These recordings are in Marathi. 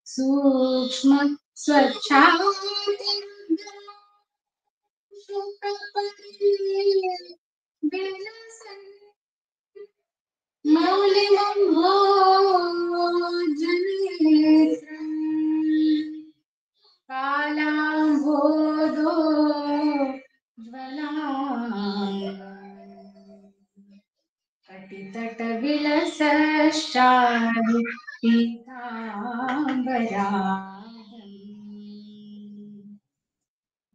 सूक्ष्म मौलिमं भोजनेत्रम् कालाम्भोधो कटितटविलसश्चारु पीताम्बराधम्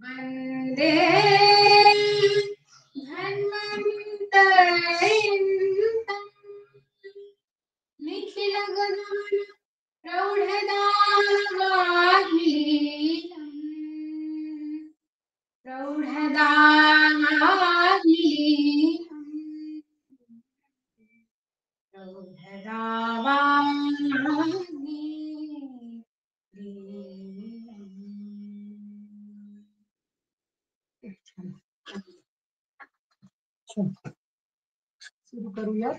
वन्दे धन्वन्तरिणम् निखिलगुणगण सुरू करूया.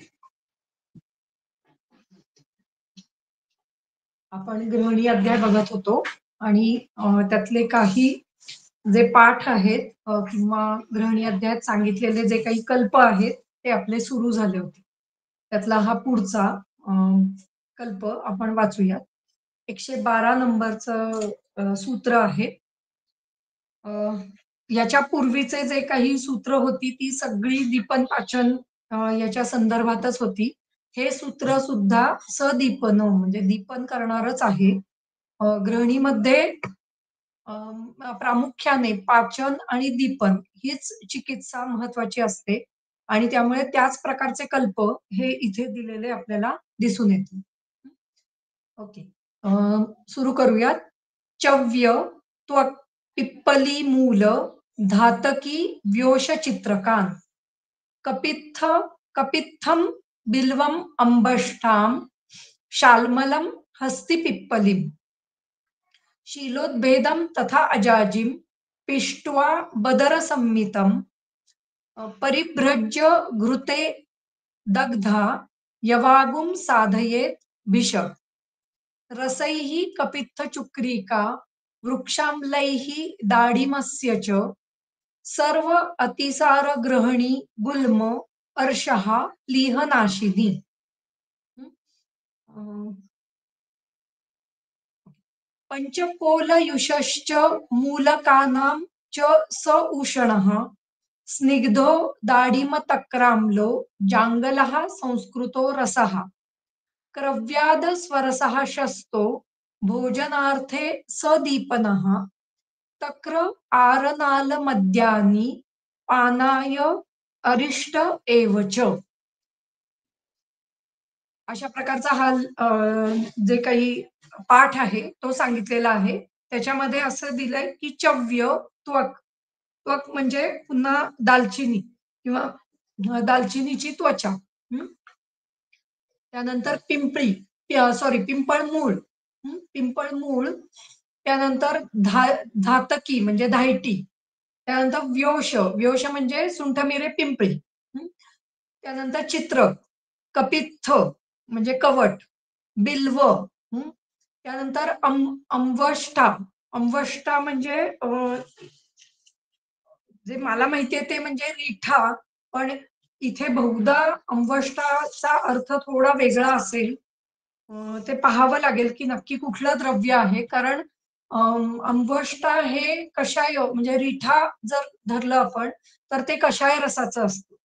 आपण गृहिणी अध्याय बघत होतो आणि त्यातले काही जे पाठ आहेत किंवा गृहिणी अध्यायात सांगितलेले जे काही कल्प आहेत ते आपले सुरू झाले होते. त्यातला हा पुढचा कल्प आपण वाचूयात. 112 नंबरचं सूत्र आहे. याच्या पूर्वीचे जे काही सूत्र होती ती सगळी दीपन पाचन याच्या संदर्भातच होती. हे सूत्र सुद्धा सदीपन म्हणजे दीपन करणारच आहे. गृहिणीमध्ये प्रामुख्याने पाचन आणि दीपन हीच चिकित्सा महत्वाची असते आणि त्यामुळे त्याच प्रकारचे कल्प हे इथे दिलेले आपल्याला दिसून येतील. ओके, सुरू करूयात. चव्य त्वक पिप्पली मूल धातकी व्योष चित्रकान कपित्थ कपित्थम बिल्वम अंबष्टाम शाल्मलम हस्ति पिप्पलिम शीलोद्भेदम तथा अजाजिम पिष्ट्वा बदर संमितम परिभ्रज्य घृते दग्धा यवागुम साधयेत भिष रसैः कपित्थ चुक्रीका वृक्षाम्लैः दाढिमस्य च सर्व अतिसार ग्रहणी गुल्म अर्षः प्लीहनाशिनी. पंचकोलयुषश्च मूलकानां च स उषणः स्निग्धो दाढिमतक्राम्लो जांगलः संस्कृतो रसः क्रव्याद स्वरसः शस्तो भोजनार्थे सदीपनः तक्र आरनाल मद्यानि पानाय अरिष्ट एवच. अशा प्रकारचा हा जे काही पाठ आहे तो सांगितलेला आहे. त्याच्यामध्ये असं दिलंय की चव्य त्वक, त्वक म्हणजे पुन्हा दालचिनी किंवा दालचिनीची त्वचा. त्यानंतर पिंपळी पिंपळ मूळ, पिंपळ मूळ. त्यानंतर धातकी म्हणजे धायटी. त्यानंतर व्योष, व्योष म्हणजे सुंठमिरे पिंपळी. त्यानंतर चित्र, कपित्थ म्हणजे कवट, बिल्व. त्यानंतर अंवष्टा, अंवष्टा म्हणजे जे मला माहितीये ते म्हणजे रिठा, पण इथे बहुधा अंवष्टाचा अर्थ थोडा वेगळा असेल. ते पाहावं लागेल की नक्की कुठलं द्रव्य आहे, कारण अंवष्टा हे कषाय म्हणजे रिठा जर धरलं आपण तर ते कषाय रसाचं असतं.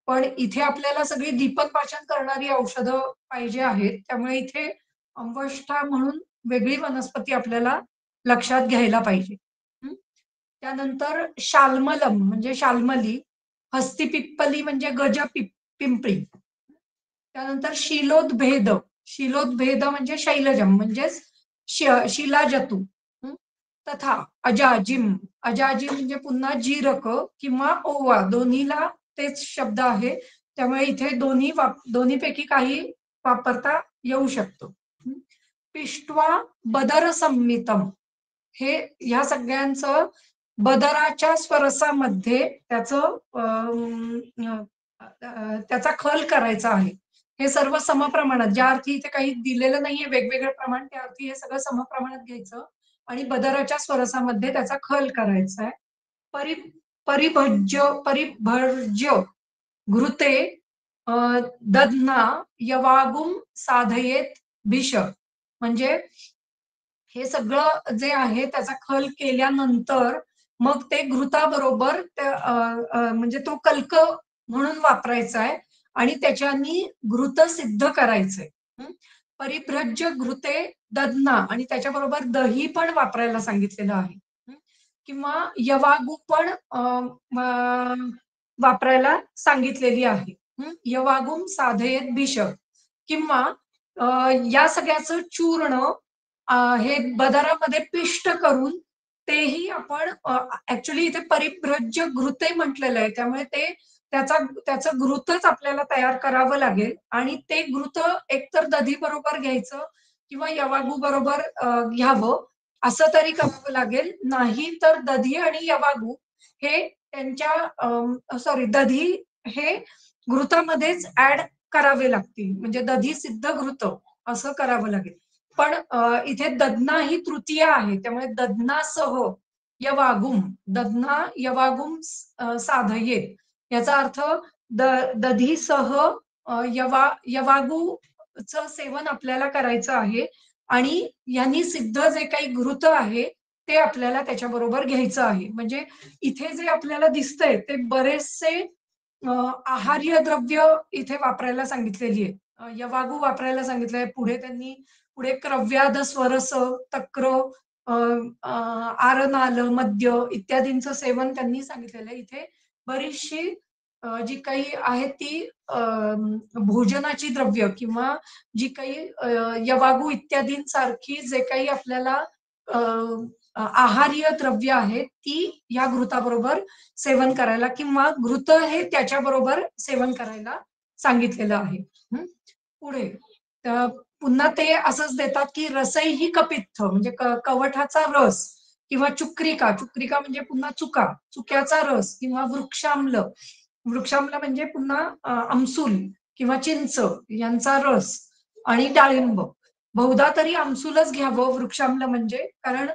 पण इथे आपल्याला सगळी दीपक पाचन करणारी औषधं पाहिजे आहेत, त्यामुळे इथे अंवष्टा म्हणून वेगळी वनस्पती आपल्याला लक्षात घ्यायला पाहिजे. त्यानंतर शाल्मलम म्हणजे शाल्मली, हस्तिपिप्पली म्हणजे गज पिंपळी. त्यानंतर शिलोद्भेद, शिलोद्भेद म्हणजे शैलजम म्हणजेच शिलाजतू. तथा अजाजिम. अजाजिम म्हणजे पुन्हा जीरक किंवा ओवा दोन्हीला तेच शब्द आहे. त्यामुळे इथे दोन्हीपैकी काही वापरता येऊ शकतो. पिष्ट्वा बदर संमितम. हे ह्या सगळ्यांचं बदराच्या स्वरसामध्ये त्याचा खल करायचा आहे. हे सर्व समप्रमाणात, ज्या अर्थी इथे काही दिलेलं नाहीये वेगवेगळं प्रमाण, त्या अर्थी हे सगळं समप्रमाणात घ्यायचं आणि बदराच्या स्वरसामध्ये त्याचा खल करायचा आहे. परि परिभर्ज्य घृते दध्ना यवागुम साधयेत भिष. म्हणजे हे सगळं जे आहे त्याचा खल केल्यानंतर मग ते घृताबरोबर म्हणजे तो कल्क म्हणून वापरायचा आहे आणि त्याच्यानी घृत सिद्ध करायचंय. परिभ्रज्य घृते दधना आणि त्याच्याबरोबर दही पण वापरायला सांगितलेलं आहे. किंवा यवागू पण वापरायला सांगितलेली आहे. यवागुम साधयेत भिष. किंवा या सगळ्याचं चूर्ण हे बदारामध्ये पिष्ट करून तेही आपण ऍक्च्युली इथे परिभ्रज्य घृते म्हटलेलं आहे, त्यामुळे त्याचं घृतच आपल्याला तयार करावं लागेल आणि ते घृत एकतर दधी बरोबर घ्यायचं किंवा यवागू बरोबर घ्यावं असं तरी करावं लागेल. नाही तर दधी आणि यवागू हे दधी हे घृतामध्येच ऍड करावे लागतील, म्हणजे दधी सिद्ध घृत असं करावं लागेल. पण इथे दधना ही तृतीय आहे, त्यामुळे दधनासह यवागुम, दधना यवागुम साधयेत याचा अर्थ दधीसह यवागूचं सेवन आपल्याला करायचं आहे आणि यांनी सिद्ध जे काही घृत आहे ते आपल्याला त्याच्याबरोबर घ्यायचं आहे. म्हणजे इथे जे आपल्याला दिसतंय ते बरेचसे आहार्य द्रव्य इथे वापरायला सांगितलेली आहे. यवागू वापरायला सांगितलंय. पुढे क्रव्याद स्वरस, तक्र, आरनाल, मद्य इत्यादींचं सेवन त्यांनी सांगितलेलं आहे. इथे बरीचशी जी काही आहे ती भोजनाची द्रव्य किंवा जी काही यवागू इत्यादींसारखी जे काही आपल्याला आहार्य द्रव्य आहेत ती या घृताबरोबर सेवन करायला किंवा घृत हे त्याच्याबरोबर सेवन करायला सांगितलेलं आहे. पुढे पुन्हा ते असंच देतात की रसैही कपित्थ म्हणजे कवठाचा रस किंवा चुक्रिका, चुक्रिका म्हणजे पुन्हा चुक्याचा रस किंवा वृक्षाम्ल, वृक्षाम्ल म्हणजे पुन्हा आमसूल किंवा चिंच यांचा रस आणि डाळिंब. बहुधा तरी आमसूलच घ्यावं वृक्षाम्ल म्हणजे, कारण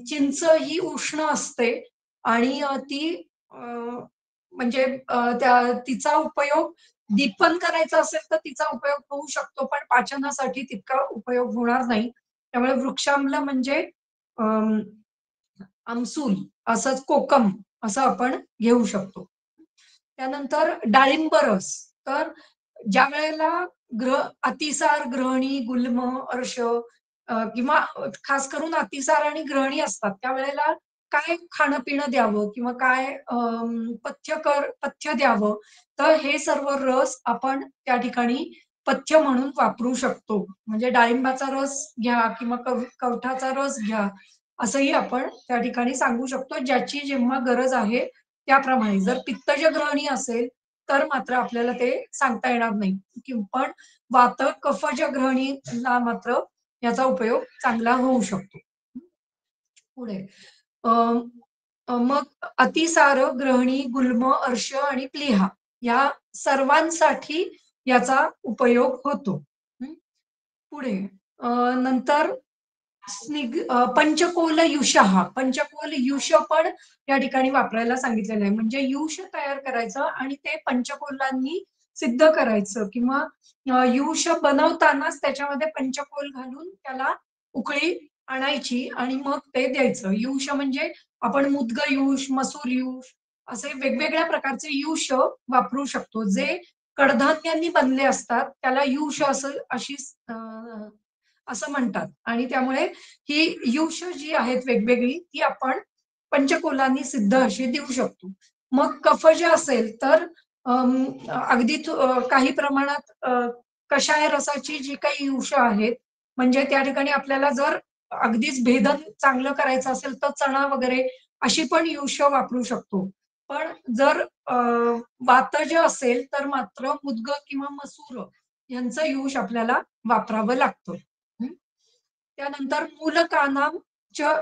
चिंच ही उष्ण असते आणि ती म्हणजे तिचा उपयोग दीपन करायचा असेल तर तिचा उपयोग होऊ शकतो, पण पाचनासाठी तितका उपयोग होणार नाही. त्यामुळे वृक्षाम्ल म्हणजे आमसूल, असंच कोकम असं आपण घेऊ शकतो. त्यानंतर डाळिंब रस. तर ज्या वेळेला अतिसार, ग्रहणी, गुल्म, अर्श किंवा खास करून अतिसार आणि ग्रहणी असतात त्यावेळेला काय खाणं पिणं द्यावं किंवा काय पथ्य द्यावं, तर हे सर्व रस आपण त्या ठिकाणी पथ्य म्हणून वापरू शकतो. म्हणजे डाळिंबाचा रस घ्या किंवा कवठाचा रस घ्या असंही आपण त्या ठिकाणी सांगू शकतो, ज्याची जेव्हा गरज आहे त्याप्रमाणे. जर पित्तज ग्रहणी असेल तर मात्र आपल्याला ते सांगता येणार नाही, पण वात कफज ग्रहणीला मात्र याचा उपयोग चांगला होऊ शकतो. पुढे मग अतिसार, ग्रहणी, गुल्म, अर्श आणि प्लीहा या सर्वांसाठी याचा उपयोग होतो. पुढे नंतर पंचकोल युषः, पंचकोल युष पण या ठिकाणी वापरायला सांगितलेलं आहे. म्हणजे युष तयार करायचं आणि ते पंचकोलांनी सिद्ध करायचं किंवा युष बनवतानाच त्याच्यामध्ये पंचकोल घालून त्याला उकळी आणायची आणि मग ते द्यायचं. युष म्हणजे आपण मुद्ग युष, मसूर युष असे वेगवेगळ्या प्रकारचे युष वापरू शकतो. जे कडधान्यांनी बनले असतात त्याला युष असं म्हणतात आणि त्यामुळे ही युष जी आहेत वेगवेगळी ती आपण पंचकोलांनी सिद्ध अशी देऊ शकतो. मग कफज असेल तर अगदी काही प्रमाणात कषाय रसाची जी काही युष आहेत, म्हणजे त्या ठिकाणी आपल्याला जर अगदीच भेदन चांगलं करायचं असेल तर चणा वगैरे अशी पण युष वापरू शकतो. पण जर वातज असेल तर मात्र मुदगल किंवा मसूर यांचं युष आपल्याला वापरावं लागतं. हं. त्यानंतर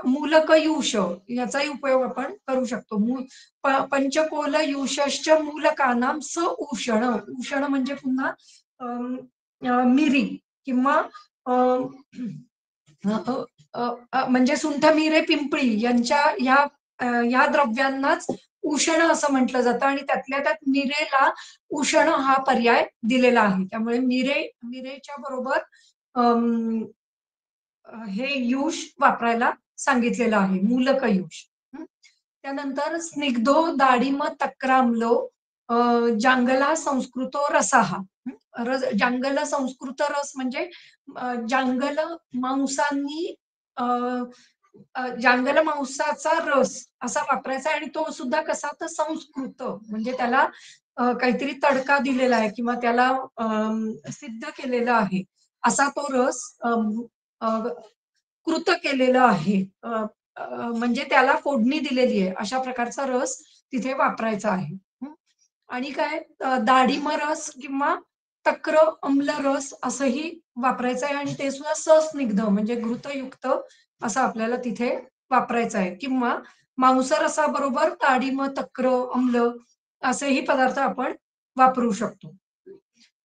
मूलकयूष याचाही उपयोग आपण करू शकतो. पंचकोलयूषश्च मूलकानां स उषण. उषण म्हणजे पुन्हा अं, मिरी किंवा अ, अ, अ, म्हणजे सुंठ, मिरे, पिंपळी यांच्या ह्या द्रव्यांनाच उषण असं म्हटलं जातं आणि त्यातल्या त्यात मिरेला उषण हा पर्याय दिलेला आहे. त्यामुळे मिरेच्या बरोबर अं, हे युष वापरायला सांगितलेलं आहे, मूलक युष. हं. त्यानंतर स्निग्धो दाडिम तक्राम्लो अ, जांगला संस्कृतो रसाहा. जांगल संस्कृत रस म्हणजे जांगल मांसांनी अ, जांगल मांसाचा रस असा वापरायचा आणि तो सुद्धा कसा तर संस्कृत म्हणजे त्याला काहीतरी तडका दिलेला आहे किंवा त्याला सिद्ध केलेलं आहे. असा तो रस अ, कृत केलेलं आहे. म्हणजे त्याला फोडणी दिलेली आहे. अशा प्रकारचा रस तिथे वापरायचा आहे. हं. आणि काय डाळिंब रस किंवा तक्र अम्ल रस असंही वापरायचं आहे आणि ते सुद्धा सस्निग्ध म्हणजे घृतयुक्त असं आपल्याला तिथे वापरायचं आहे किंवा मांसरसाबरोबर डाळिंब, तक्र, अम्ल असेही पदार्थ आपण वापरू शकतो.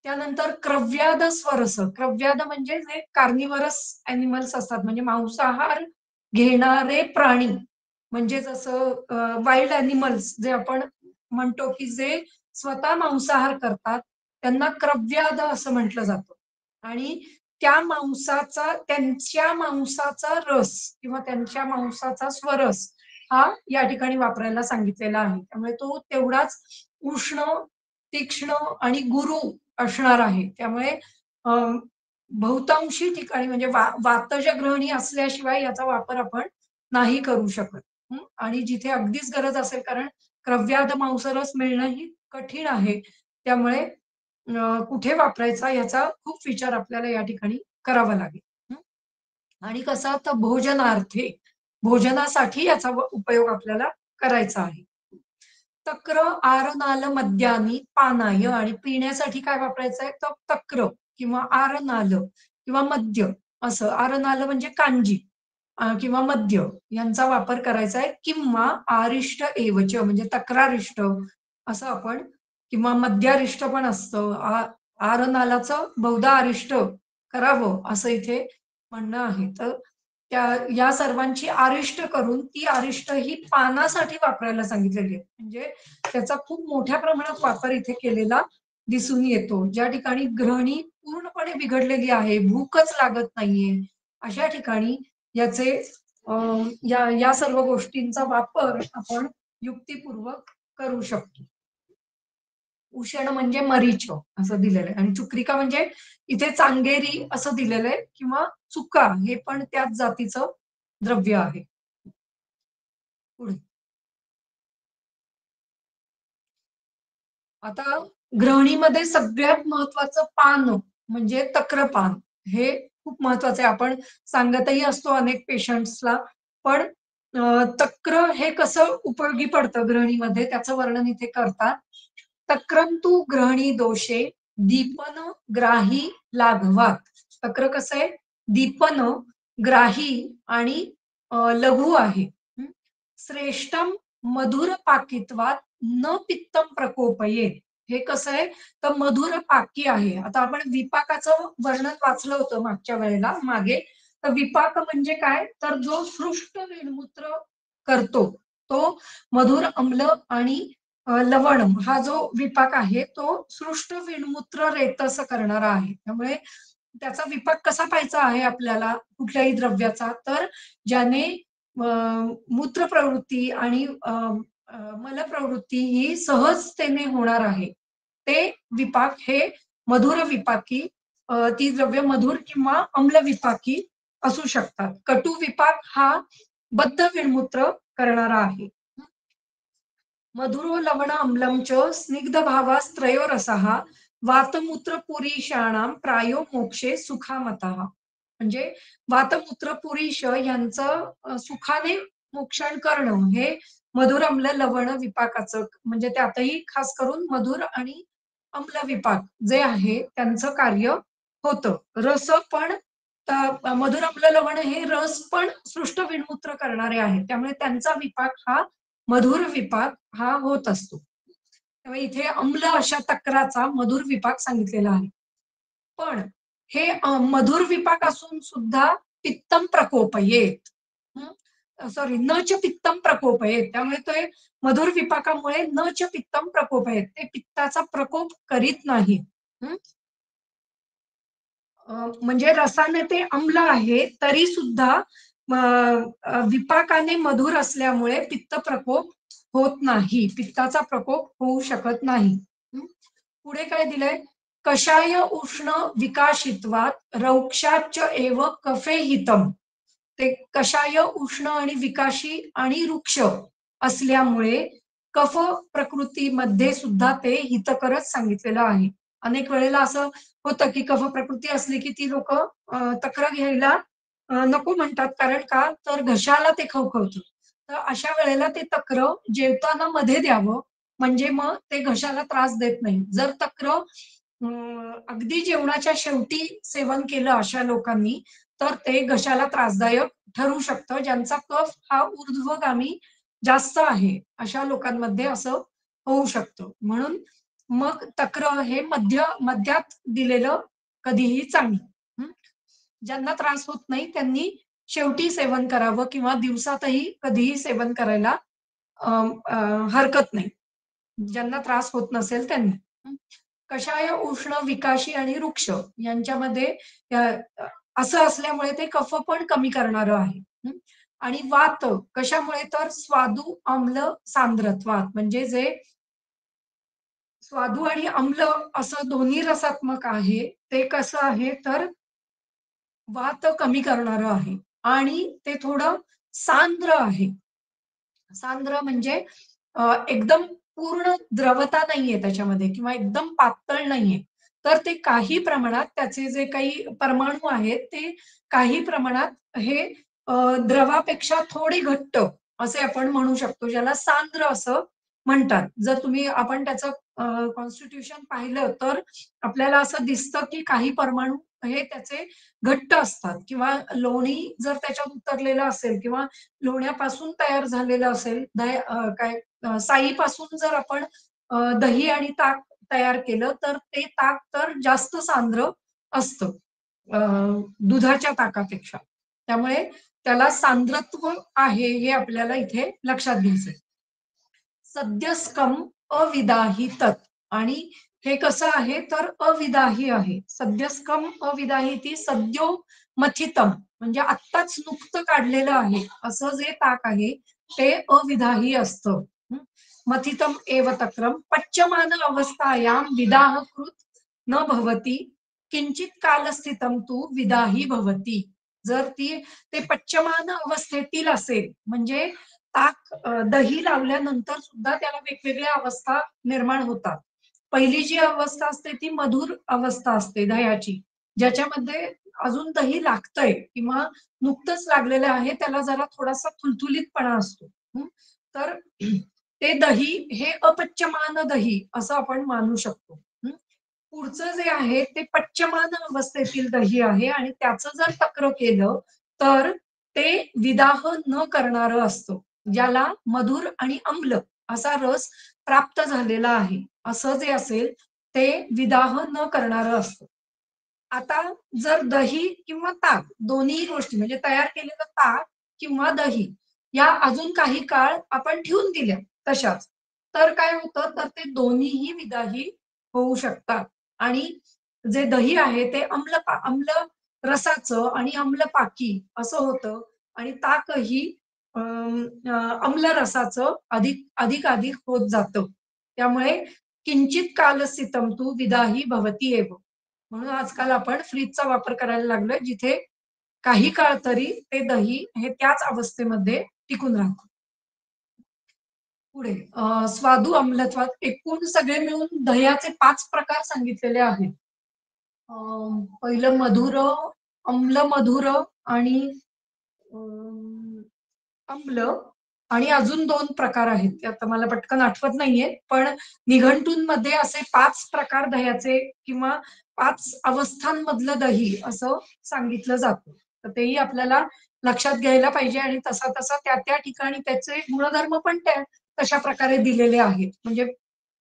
त्यानंतर क्रव्याद स्वरस. क्रव्याद म्हणजे जे कार्निव्हरस ॲनिमल्स असतात म्हणजे मांसाहार घेणारे प्राणी. म्हणजे जसं वाईल्ड ॲनिमल्स जे आपण म्हणतो, की जे स्वतः मांसाहार करतात, त्यांना क्रव्याद असं म्हटलं जातं. आणि त्यांच्या मांसाचा रस किंवा त्यांच्या मांसाचा स्वरस हा या ठिकाणी वापरायला सांगितलेला आहे. त्यामुळे तो तेवढाच उष्ण, तीक्ष्ण आणि गुरू असणार आहे. त्यामुळे अ, बहुतांशी ठिकाणी म्हणजे वातज ग्रहणी असल्याशिवाय याचा वापर आपण नाही करू शकत. हं. आणि जिथे अगदीच गरज असेल कारण क्रव्याद मांसरस मिळणं ही कठीण आहे. त्यामुळे कुठे वापरायचा याचा खूप विचार आपल्याला या ठिकाणी करावा लागेल. हं. आणि कसा तर भोजनार्थे, भोजनासाठी याचा उपयोग आपल्याला करायचा आहे. तक्र, आरनाल मद्यानी पानाय आणि पिण्यासाठी काय वापरायचं आहे? तर तक्र किंवा आरनाल किंवा मद्य असं. आरनाल म्हणजे कांजी किंवा मद्य यांचा वापर करायचा आहे किंवा आरिष्ट एवच म्हणजे तक्रारिष्ट असं आपण किंवा मद्यारिष्ट पण असतं. आरनालाचं बहुधा अरिष्ट करावं असं इथे म्हणणं आहे. तर या सर्वांची आरिष्ट करून ती आरिष्ट ही पानासाठी वापरायला सांगितलेली आहे. म्हणजे त्याचा खूप मोठ्या प्रमाणात वापर इथे केलेला दिसून येतो. ज्या ठिकाणी ग्रहणी पूर्णपणे बिघडलेली आहे, भूकच लागत नाहीये, अशा ठिकाणी याचे अ, या सर्व गोष्टींचा वापर आपण युक्तिपूर्वक करू शकतो. उषण म्हणजे मरीच असं दिलेलं आहे आणि चुक्रिका म्हणजे इथे चांगेरी असं दिलेलं आहे किंवा चुका हे पण त्याच जातीचं द्रव्य आहे. पुढे आता गृहिणीमध्ये सगळ्यात महत्वाचं पान म्हणजे तक्रपान हे खूप महत्वाचं आहे. आपण सांगतही असतो अनेक पेशंट्सला. पण तक्र हे कसं उपयोगी पडतं गृहिणीमध्ये त्याचं वर्णन इथे करतात. तक्रम तू गृहिणी दोषे दीपन ग्राही लाघवात. तक्र कसं आहे? दीपन, ग्राही आणि लघु आहे. हं. श्रेष्ठम मधुर पाकित्वात न पित्तम प्रकोपये. हे कसं आहे? तर मधुर पाकी आहे. आता आपण विपाकाचं वर्णन वाचलं होतं मागच्या वेळेला मागे. तर विपाक म्हणजे काय? तर जो सृष्ट वेणमूत्र करतो, तो मधुर आम्ल आणि लवण हा जो विपाक आहे, तो सृष्ट वेणमूत्र रेतस करणारा आहे. त्यामुळे त्याचा विपाक कसा पाहायचा आहे आपल्याला कुठल्याही द्रव्याचा? तर ज्याने अ, मूत्र प्रवृत्ती आणि मलप्रवृत्ती ही सहजतेने होणार आहे. ते विपाक हे मधुर विपाकी ती द्रव्य मधुर किंवा अम्ल विपाकी असू शकतात. कटू विपाक हा बद्ध विणमूत्र करणारा आहे. मधुरो लवण अम्लं च स्निग्धभावास्त्रयो रसः वातमूत्र पुरीषाणां प्रायो मोक्षे सुखामतः. म्हणजे वातमूत्र पुरीश यांचं सुखाने मोक्षण करणं हे मधुर आम्ल लवण विपाकाचं म्हणजे त्यातही खास करून मधुर आणि आम्ल विपाक जे आहे त्यांचं कार्य होतं. रस पण मधुर आम्ल लवण हे रस पण सृष्ट विणमूत्र करणारे आहेत. त्यामुळे त्यांचा विपाक हा मधुर विपाक हा होत असतो. त्यामुळे इथे अम्ल अशा तक्राचा मधुर विपाक सांगितलेला आहे. पण हे मधुर विपाक असून सुद्धा पित्तम प्रकोपयेत. सॉरी न च पित्तम प्रकोपयेत. त्यामुळे ते मधुर विपाकामुळे न च पित्तम प्रकोपयेत. ते पित्ताचा प्रकोप करीत नाहीत. हं. म्हणजे रसाने ते आम्ल आहे, तरी सुद्धा विपाकाने मधुर असल्यामुळे पित्त प्रकोप होत नाही. पित्ताचा प्रकोप होऊ शकत नाही. हं. पुढे काय दिलंय? कषाय उष्ण विकाशित्वात रौक्षाच एव कफे हितम. ते कषाय उष्ण आणि विकाशी आणि वृक्ष असल्यामुळे कफ प्रकृतीमध्ये सुद्धा ते हितकरच सांगितलेलं आहे. अनेक वेळेला असं होतं, की कफ प्रकृती असली की ती लोकं तक्रार घ्यायला नको म्हणतात. कारण का? तर घशाला ते खवखवतं. तर अशा वेळेला ते तक्र जेवताना मध्ये द्यावं, म्हणजे मग ते घशाला त्रास देत नाही. जर तक्र अगदी जेवणाच्या शेवटी सेवन केलं अशा लोकांनी, तर ते घशाला त्रासदायक ठरू शकतं. ज्यांचा कफ हा ऊर्ध्वगामी जास्त आहे, अशा लोकांमध्ये असं होऊ शकतं. म्हणून मग तक्र हे मध्यात दिलेलं कधीही चांगलं. हं. ज्यांना त्रास होत नाही त्यांनी शेवटी सेवन करावं किंवा दिवसातही कधीही सेवन करायला अ, अ, हरकत नाही. ज्यांना त्रास होत नसेल त्यांनी. हं. कषाय उष्ण, विकाशी आणि वृक्ष यांच्यामध्ये अ, अ, असं असल्यामुळे ते कफ पण कमी करणारं आहे. हं. आणि वात कशामुळे तर स्वादू, आम्ल, सांद्रत्वात म्हणजे जे स्वादू आणि आम्ल असं दोन्ही रसात्मक आहे. ते कसं आहे तर वात कमी करणारं आहे आणि ते थोडं सांद्र आहे. सांद्र म्हणजे एकदम पूर्ण द्रवता नाहीये त्याच्यामध्ये किंवा एकदम पातळ नाहीये. तर ते काही प्रमाणात त्याचे जे काही परमाणू आहेत, ते काही प्रमाणात हे अ, द्रवापेक्षा थोडे घट्ट असे आपण म्हणू शकतो, ज्याला सांद्र असं म्हणतात. जर तुम्ही आपण त्याचं कॉन्स्टिट्यूशन पाहिलं, तर आपल्याला असं दिसतं, की काही परमाणू हे त्याचे घट्ट असतात किंवा लोणी जर त्याच्यात उतरलेलं असेल किंवा लोण्यापासून तयार झालेलं असेल, साईपासून जर आपण दही आणि ताक तयार केलं, तर ते ताक तर जास्त सांद्र असतं अ, दुधाच्या ताकापेक्षा. त्यामुळे त्याला सांद्रत्व आहे हे आपल्याला इथे लक्षात घ्यायचंय. सद्यस्कम अविदाही तत् आणि हे कसं आहे तर अविदाही आहे. सद्यस्कम अविदाही ती सद्यो मथितम म्हणजे आत्ताच नुकतं काढलेलं आहे असं जे ताक आहे ते अविदाही असतं. हं. मथितम एव तक्रम पच्यमान अवस्थायाम विदाहकृत न भवती किंचित कालस्थितम तू विदाही भवती. जर ती ते पच्यमान अवस्थेतील असेल म्हणजे दही लावल्यानंतर सुद्धा त्याला वेगवेगळ्या अवस्था निर्माण होतात. पहिली जी अवस्था असते ती मधुर अवस्था असते दह्याची. ज्याच्यामध्ये अजून दही लागतंय किंवा नुकतंच लागलेलं आहे, त्याला जरा थोडासा थुलथुलीतपणा असतो. हं. तर ते दही हे अपच्यमान दही असं आपण मानू शकतो. हं. पुढचं जे आहे ते पच्यमान अवस्थेतील दही आहे आणि त्याचं जर तक्र केलं, तर ते विदाह न करणारं असतं. ज्याला मधुर आणि आम्ल असा रस प्राप्त झालेला आहे. असं जे असेल ते विदाह न करणारं असतं. आता जर दही किंवा ताक दोन्ही गोष्टी म्हणजे तयार केलेलं ताक किंवा दही या अजून काही काळ आपण ठेवून दिल्या तशाच, तर काय होतं तर ते दोन्हीही विदाही होऊ शकतात आणि जे दही आहे ते आम्ल रसाचं आणि आम्लपाकी असं होतं आणि ताकही आम्ल रसाचं अधिक होत जातं. त्यामुळे किंचित कालस्य तंतू विदाही भवती एव. म्हणून आजकाल आपण फ्रिजचा वापर करायला लागलोय, जिथे काही काळ तरी ते दही हे त्याच अवस्थेमध्ये टिकून राहतं. पुढे स्वादू अम्लत्वात एकूण सगळे मिळून दह्याचे 5 प्रकार सांगितलेले आहेत. अ, पहिलं मधुर, अम्ल मधुर आणि अं, अम्ल आणि अजून 2 प्रकार आहेत. ते आता मला पटकन आठवत नाहीये. पण निघंटूंमध्ये असे 5 प्रकार दह्याचे किंवा 5 अवस्थांमधलं दही असं सांगितलं जातं. तर तेही आपल्याला लक्षात घ्यायला पाहिजे आणि तसा त्या ठिकाणी त्याचे गुणधर्म पण त्या तशा प्रकारे दिलेले आहेत. म्हणजे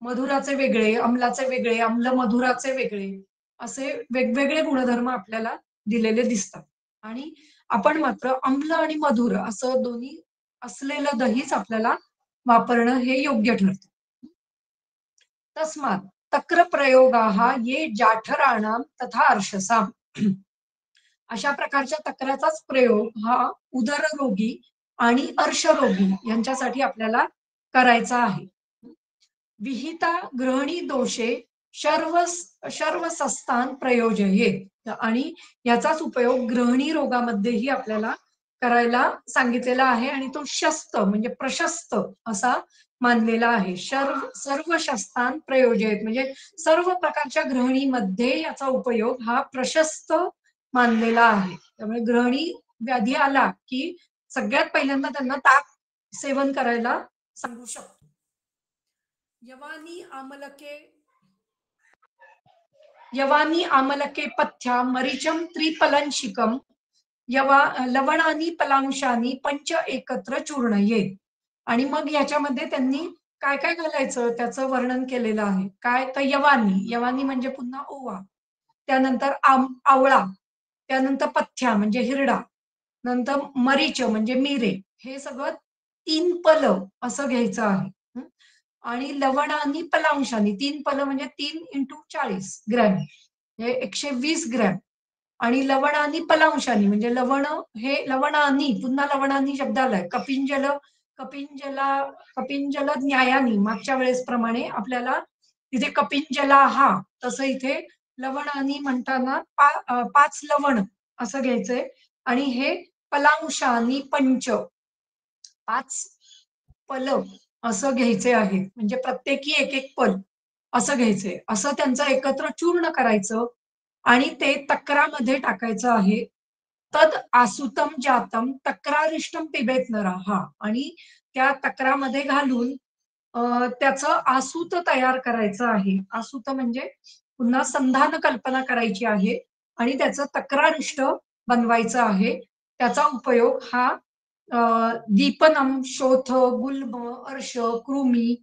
मधुराचे वेगळे, अम्लाचे वेगळे, अम्ल मधुराचे वेगळे असे वेगवेगळे गुणधर्म आपल्याला दिलेले दिसतात. आणि आपण मात्र अम्ल आणि मधुर असं दोन्ही असलेलं दहीच आपल्याला वापरणं हे योग्य ठरतं. तस्मात् तक्रप्रयोगाः ये जाठराणां तथा अर्शसाम्. अशा प्रकारच्या तक्राचाच प्रयोग हा उदररोगी आणि अर्शरोगी यांच्यासाठी आपल्याला करायचा आहे. विहिता गृहिणी दोषे शर्वसस्तान प्रयोजयेत आणि याचाच उपयोग गृहिणी रोगामध्येही आपल्याला करायला सांगितलेला आहे आणि तो शस्त म्हणजे प्रशस्त असा मानलेला आहे. सर्व शस्तान प्रयोजयेत म्हणजे सर्व प्रकारच्या गृहिणीमध्ये याचा उपयोग हा प्रशस्त मानलेला आहे. त्यामुळे गृहिणी व्याधी आला की सगळ्यात पहिल्यांदा त्यांना ताक सेवन करायला सांगू शकतो. यवानी आमलके यवानी आमलके पथ्या मरीचम त्रिपलनशिकम लवणानी पलांशानी पंच एकत्र चूर्णयेत. आणि मग याच्यामध्ये त्यांनी काय काय घालायचं त्याचं वर्णन केलेलं आहे. काय तर यवानी म्हणजे पुन्हा ओवा, त्यानंतर आवळा, त्यानंतर पथ्या म्हणजे हिरडा, नंतर मरीच म्हणजे मिरे, हे सगळं 3 पल असं घ्यायचं आहे. आणि लवण आणि पलांशानी 3 पल म्हणजे 3 × 40 ग्रॅम हे 120 ग्रॅम. आणि लवण आणि पलांशानी म्हणजे लवण हे लवणानी पुन्हा लवणानी शब्द आलाय. कपिंजल न्यायानी मागच्या वेळेस प्रमाणे आपल्याला तिथे कपिंजला हा तसं इथे लवणानी म्हणताना 5 लवण असं घ्यायचंय. आणि हे पलांशानी पंच 5 पल असं घ्यायचे आहेत. म्हणजे प्रत्येकी एक एक पल असं घ्यायचंय. असं त्यांचं एकत्र चूर्ण करायचं आणि ते तक्रामध्ये टाकायचं आहे. तद आसुतम जातम तक्रारिष्टम पिबेत नरः. आणि त्या तक्रामध्ये घालून त्याचं आसूत तयार करायचं आहे. आसूत म्हणजे पुन्हा संधान कल्पना करायची आहे आणि त्याचं तक्रारिष्ट बनवायचं आहे. त्याचा उपयोग हा दीपनम, शोथ, गुल्म, अर्श, कृमी,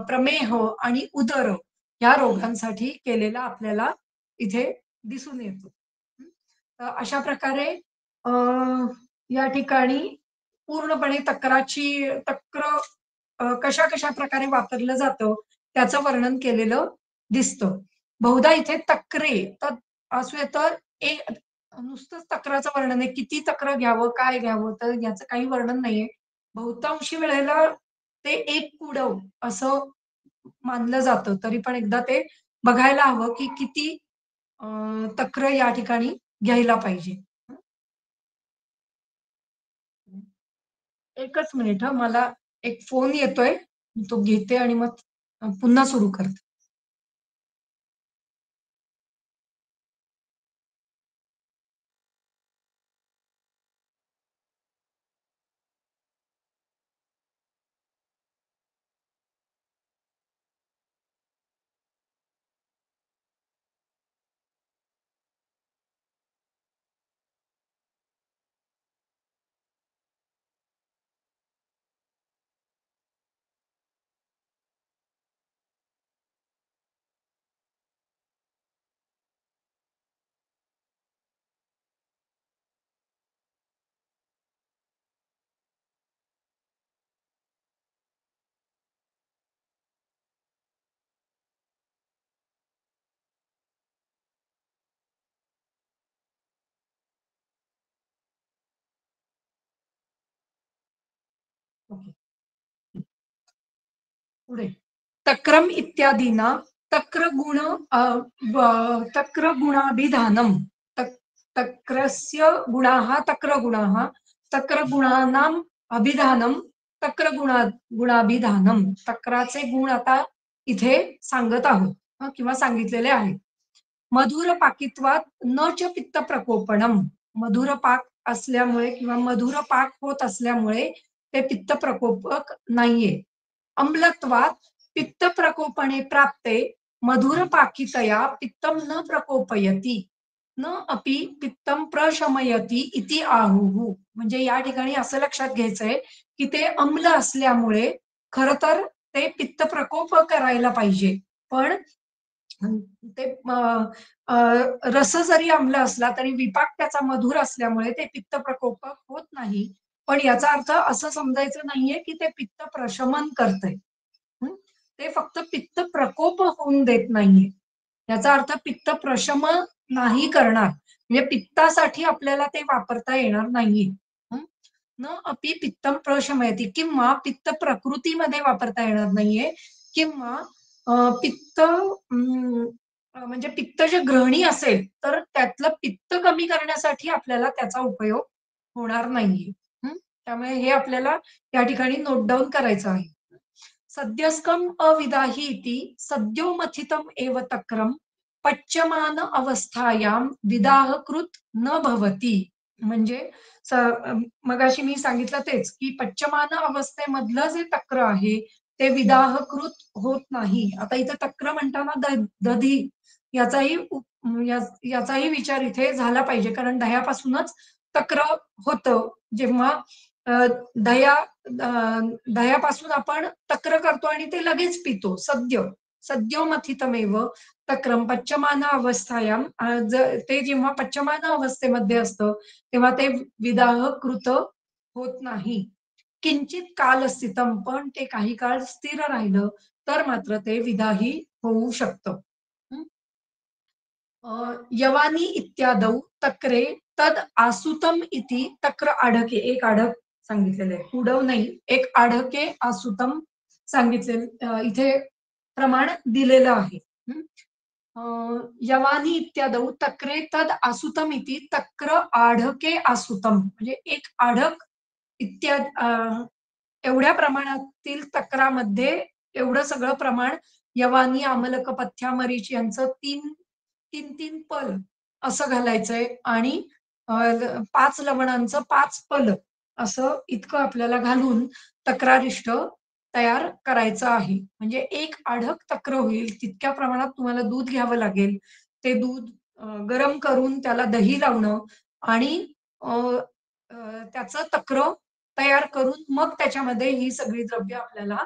प्रमेह आणि उदर या रोगांसाठी केलेला आपल्याला इथे दिसून येतो. अशा प्रकारे अ, या ठिकाणी पूर्णपणे तक्र कशा प्रकारे वापरलं जातं त्याचं वर्णन केलेलं दिसतं. बहुधा इथे तक्रे तर असले तर नुसतंच तक्राचं वर्णन आहे. किती तक्र घ्यावं, काय घ्यावं तर याचं काही वर्णन नाहीये. बहुतांशी वेळेला ते एक कुडव असं मानलं जातं. तरी पण एकदा ते बघायला हवं की किती तक्र या ठिकाणी घ्यायला पाहिजे. एकच मिनिट हं. मला एक फोन येतोय. तो घेते आणि मग पुन्हा सुरू करते. ओके. पुढे. तक्रम इत्यादीना तक्रगुण तक्रगुणाभिधानम तक्रस्य गुणाः तक्रगुणाः तक्रगुणानाम् अभिधानम गुणाभिधानम. तक्राचे गुण आता इथे सांगत आहोत किंवा सांगितलेले आहेत. मधुर पाकित्वात न च पित्त प्रकोपणम. मधुर पाक असल्यामुळे किंवा मधुर पाक होत असल्यामुळे ते पित्त प्रकोपक नाहीये. अम्लत्वात पित्त प्रकोपणे प्राप्ते मधुर पाकितया पित्तम न प्रकोपयती न अपि पित्तम प्रशमयती इति आहुः. म्हणजे या ठिकाणी असं लक्षात घ्यायचंय की ते अम्ल असल्यामुळे खर तर ते पित्त प्रकोप करायला पाहिजे, पण ते रस जरी आम्ल असला तरी विपाक त्याचा मधुर असल्यामुळे ते पित्त प्रकोपक होत नाही. पण याचा अर्थ असं समजायचं नाहीये की ते पित्त प्रशमन करतंय. ते फक्त पित्त प्रकोप होऊन देत नाहीये. याचा अर्थ पित्त प्रशमन नाही करणार, म्हणजे पित्तासाठी आपल्याला ते वापरता येणार नाहीये. हं? न अपि पित्तम प्रशमयती, किंवा पित्त प्रकृतीमध्ये वापरता येणार नाहीये, किंवा पित्त म्हणजे पित्त जे ग्रहणी असेल तर त्यातलं पित्त कमी करण्यासाठी आपल्याला त्याचा उपयोग होणार नाहीये. त्यामुळे हे आपल्याला या ठिकाणी नोट डाऊन करायचं आहे. सद्यस्कम अविदाही इति सद्योमथितम एव तक्रम पच्यमान अवस्थायां विदाहकृत न भवती. म्हणजे मगाशी मी सांगितलं तेच की पच्यमान अवस्थेमधलं जे तक्र आहे ते विदाहकृत होत नाही. आता इथे तक्र म्हणताना दधी याचाही याचाही विचार इथे झाला पाहिजे, कारण दह्यापासूनच तक्र होतं. जेव्हा दह्या दह्यापासून आपण तक्र करतो आणि ते लगेच पितो. सद्योमथितमेव तक्रम पच्यमान अवस्थायाम, ते जेव्हा पच्यमान अवस्थेमध्ये असतं तेव्हा ते विदाह कृत होत नाही. किंचित कालस्थितम, पण ते काही काळ स्थिर राहिलं तर मात्र ते विदाही होऊ शकतं. यवानी इत्यादौ तक्रे तद आसुतम इति तक्र आढके, एक आढक सांगितलेलं आहे, उडव नाही, एक आढके आसुतम सांगितले इथे प्रमाण दिलेलं आहे. यवानी इत्यादौ तक्रे तद आसुतम इति तक्र आढके आसुतम, म्हणजे एक आढक इत्याद एवढ्या प्रमाणातील तक्रामध्ये एवढं सगळं प्रमाण यवानी, आमलक, पथ्या, मरीच यांचं तीन तीन तीन पल असं घालायचंय, आणि 5 लवणांचं 5 पल असं इतकं आपल्याला घालून तक्रारिष्ट तयार करायचं आहे. म्हणजे एक आढक तक्र होईल तितक्या प्रमाणात तुम्हाला दूध घ्यावं लागेल. ते दूध गरम करून त्याला दही लावणं आणि अ, अ, त्याचं तक्र तयार करून मग त्याच्यामध्ये ही सगळी द्रव्य आपल्याला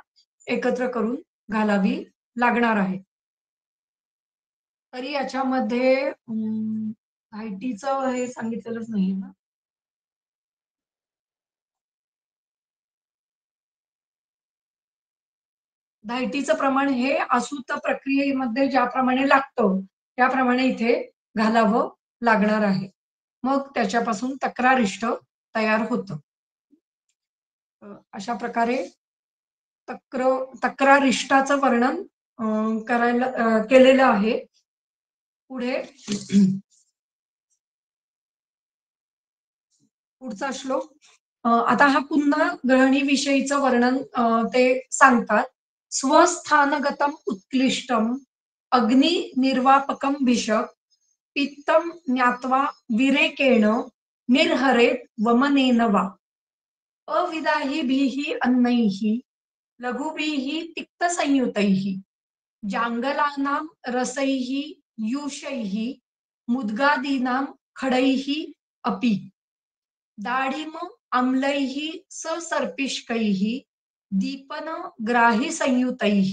एकत्र करून घालावी लागणार आहे. तरी याच्यामध्ये धायटीचं हे सांगितलेलंच नाहीये ना? धायटीचं प्रमाण हे आसूत प्रक्रियेमध्ये ज्याप्रमाणे लागतं त्याप्रमाणे इथे घालावं लागणार आहे. मग त्याच्यापासून तक्रारिष्ट तयार होतं. अशा प्रकारे तक्रारिष्टाचं वर्णन केलेलं आहे. पुढे पुढचा श्लोक. आता हा पुन्हा ग्रहणीविषयीचं वर्णन ते सांगतात. स्वस्थानगतम उत्क्लिष्टम अग्निनिर्वापकम भिषक पित्तम ज्ञात्वा विरेकेण निर्हरेत वमनेन वा अविदाहिभिः अन्नैः लघुभिः तिक्तसंयुतैः जांगलानां रसैः यूषैः मुद्गादीनां खडैः अपि दाढिम आम्लैः ससर्पिष्कैः दीपन ग्राही संयुतैः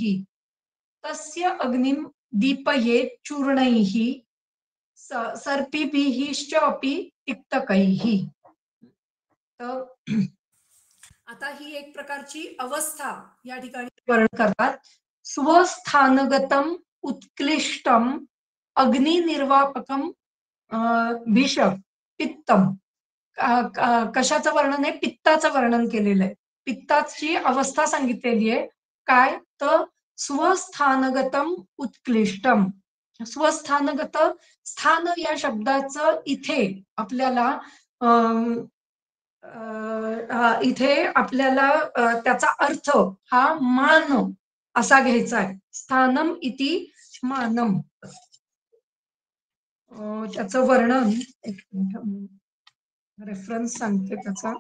तस्य अग्निं दीपयेत् चूर्णैः सर्पिभिश्च अपि तिक्तकैः. तर आता ही एक प्रकारची अवस्था या ठिकाणी वर्णन करतात. स्वस्थानगतम उत्क्लिष्टम अग्निनिर्वापकम भिषक पित्तम. कशाचं वर्णन आहे? पित्ताचं वर्णन केलेलं आहे. पित्ताची अवस्था सांगितलेली आहे. काय तर स्वस्थानगतम उत्क्लिष्टम. स्वस्थानगत, स्थान या शब्दाचं इथे आपल्याला इथे आपल्याला त्याचा अर्थ हा मान असा घ्यायचा आहे. स्थानम इति मानम. त्याचं वर्णन, एक रेफरन्स सांगते त्याचा.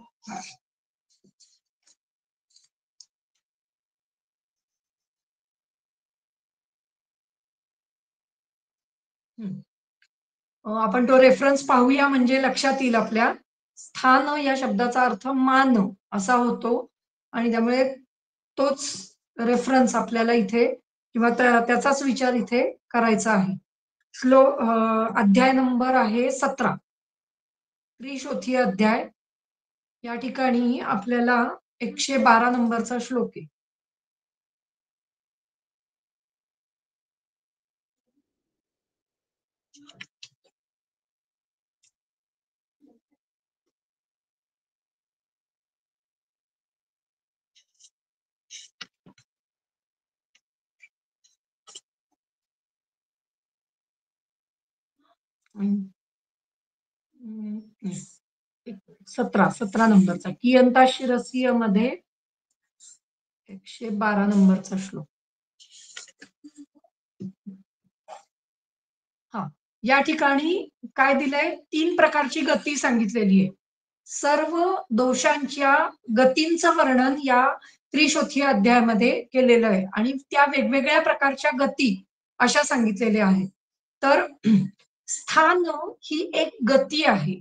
आपण तो रेफरन्स पाहूया म्हणजे लक्षात येईल आपल्या. स्थान या शब्दाचा अर्थ मान असा होतो आणि त्यामुळे तोच रेफरन्स आपल्याला इथे किंवा त्याचाच विचार इथे करायचा आहे. अध्याय नंबर आहे 17, त्रिशोथी अध्याय. या ठिकाणी आपल्याला 112 नंबरचा श्लोक आहे. हम्म. 17 नंबरचा कियंता शिरसीय मध्ये 112 नंबरचा श्लोक. हा, या ठिकाणी काय दिलंय? 3 प्रकारची गती सांगितलेली आहे. सर्व दोषांच्या गतींचं वर्णन या त्रिशोथी अध्यायामध्ये केलेलं आहे आणि त्या वेगवेगळ्या प्रकारच्या गती अशा सांगितलेल्या आहेत. तर स्थान ही एक गती आहे.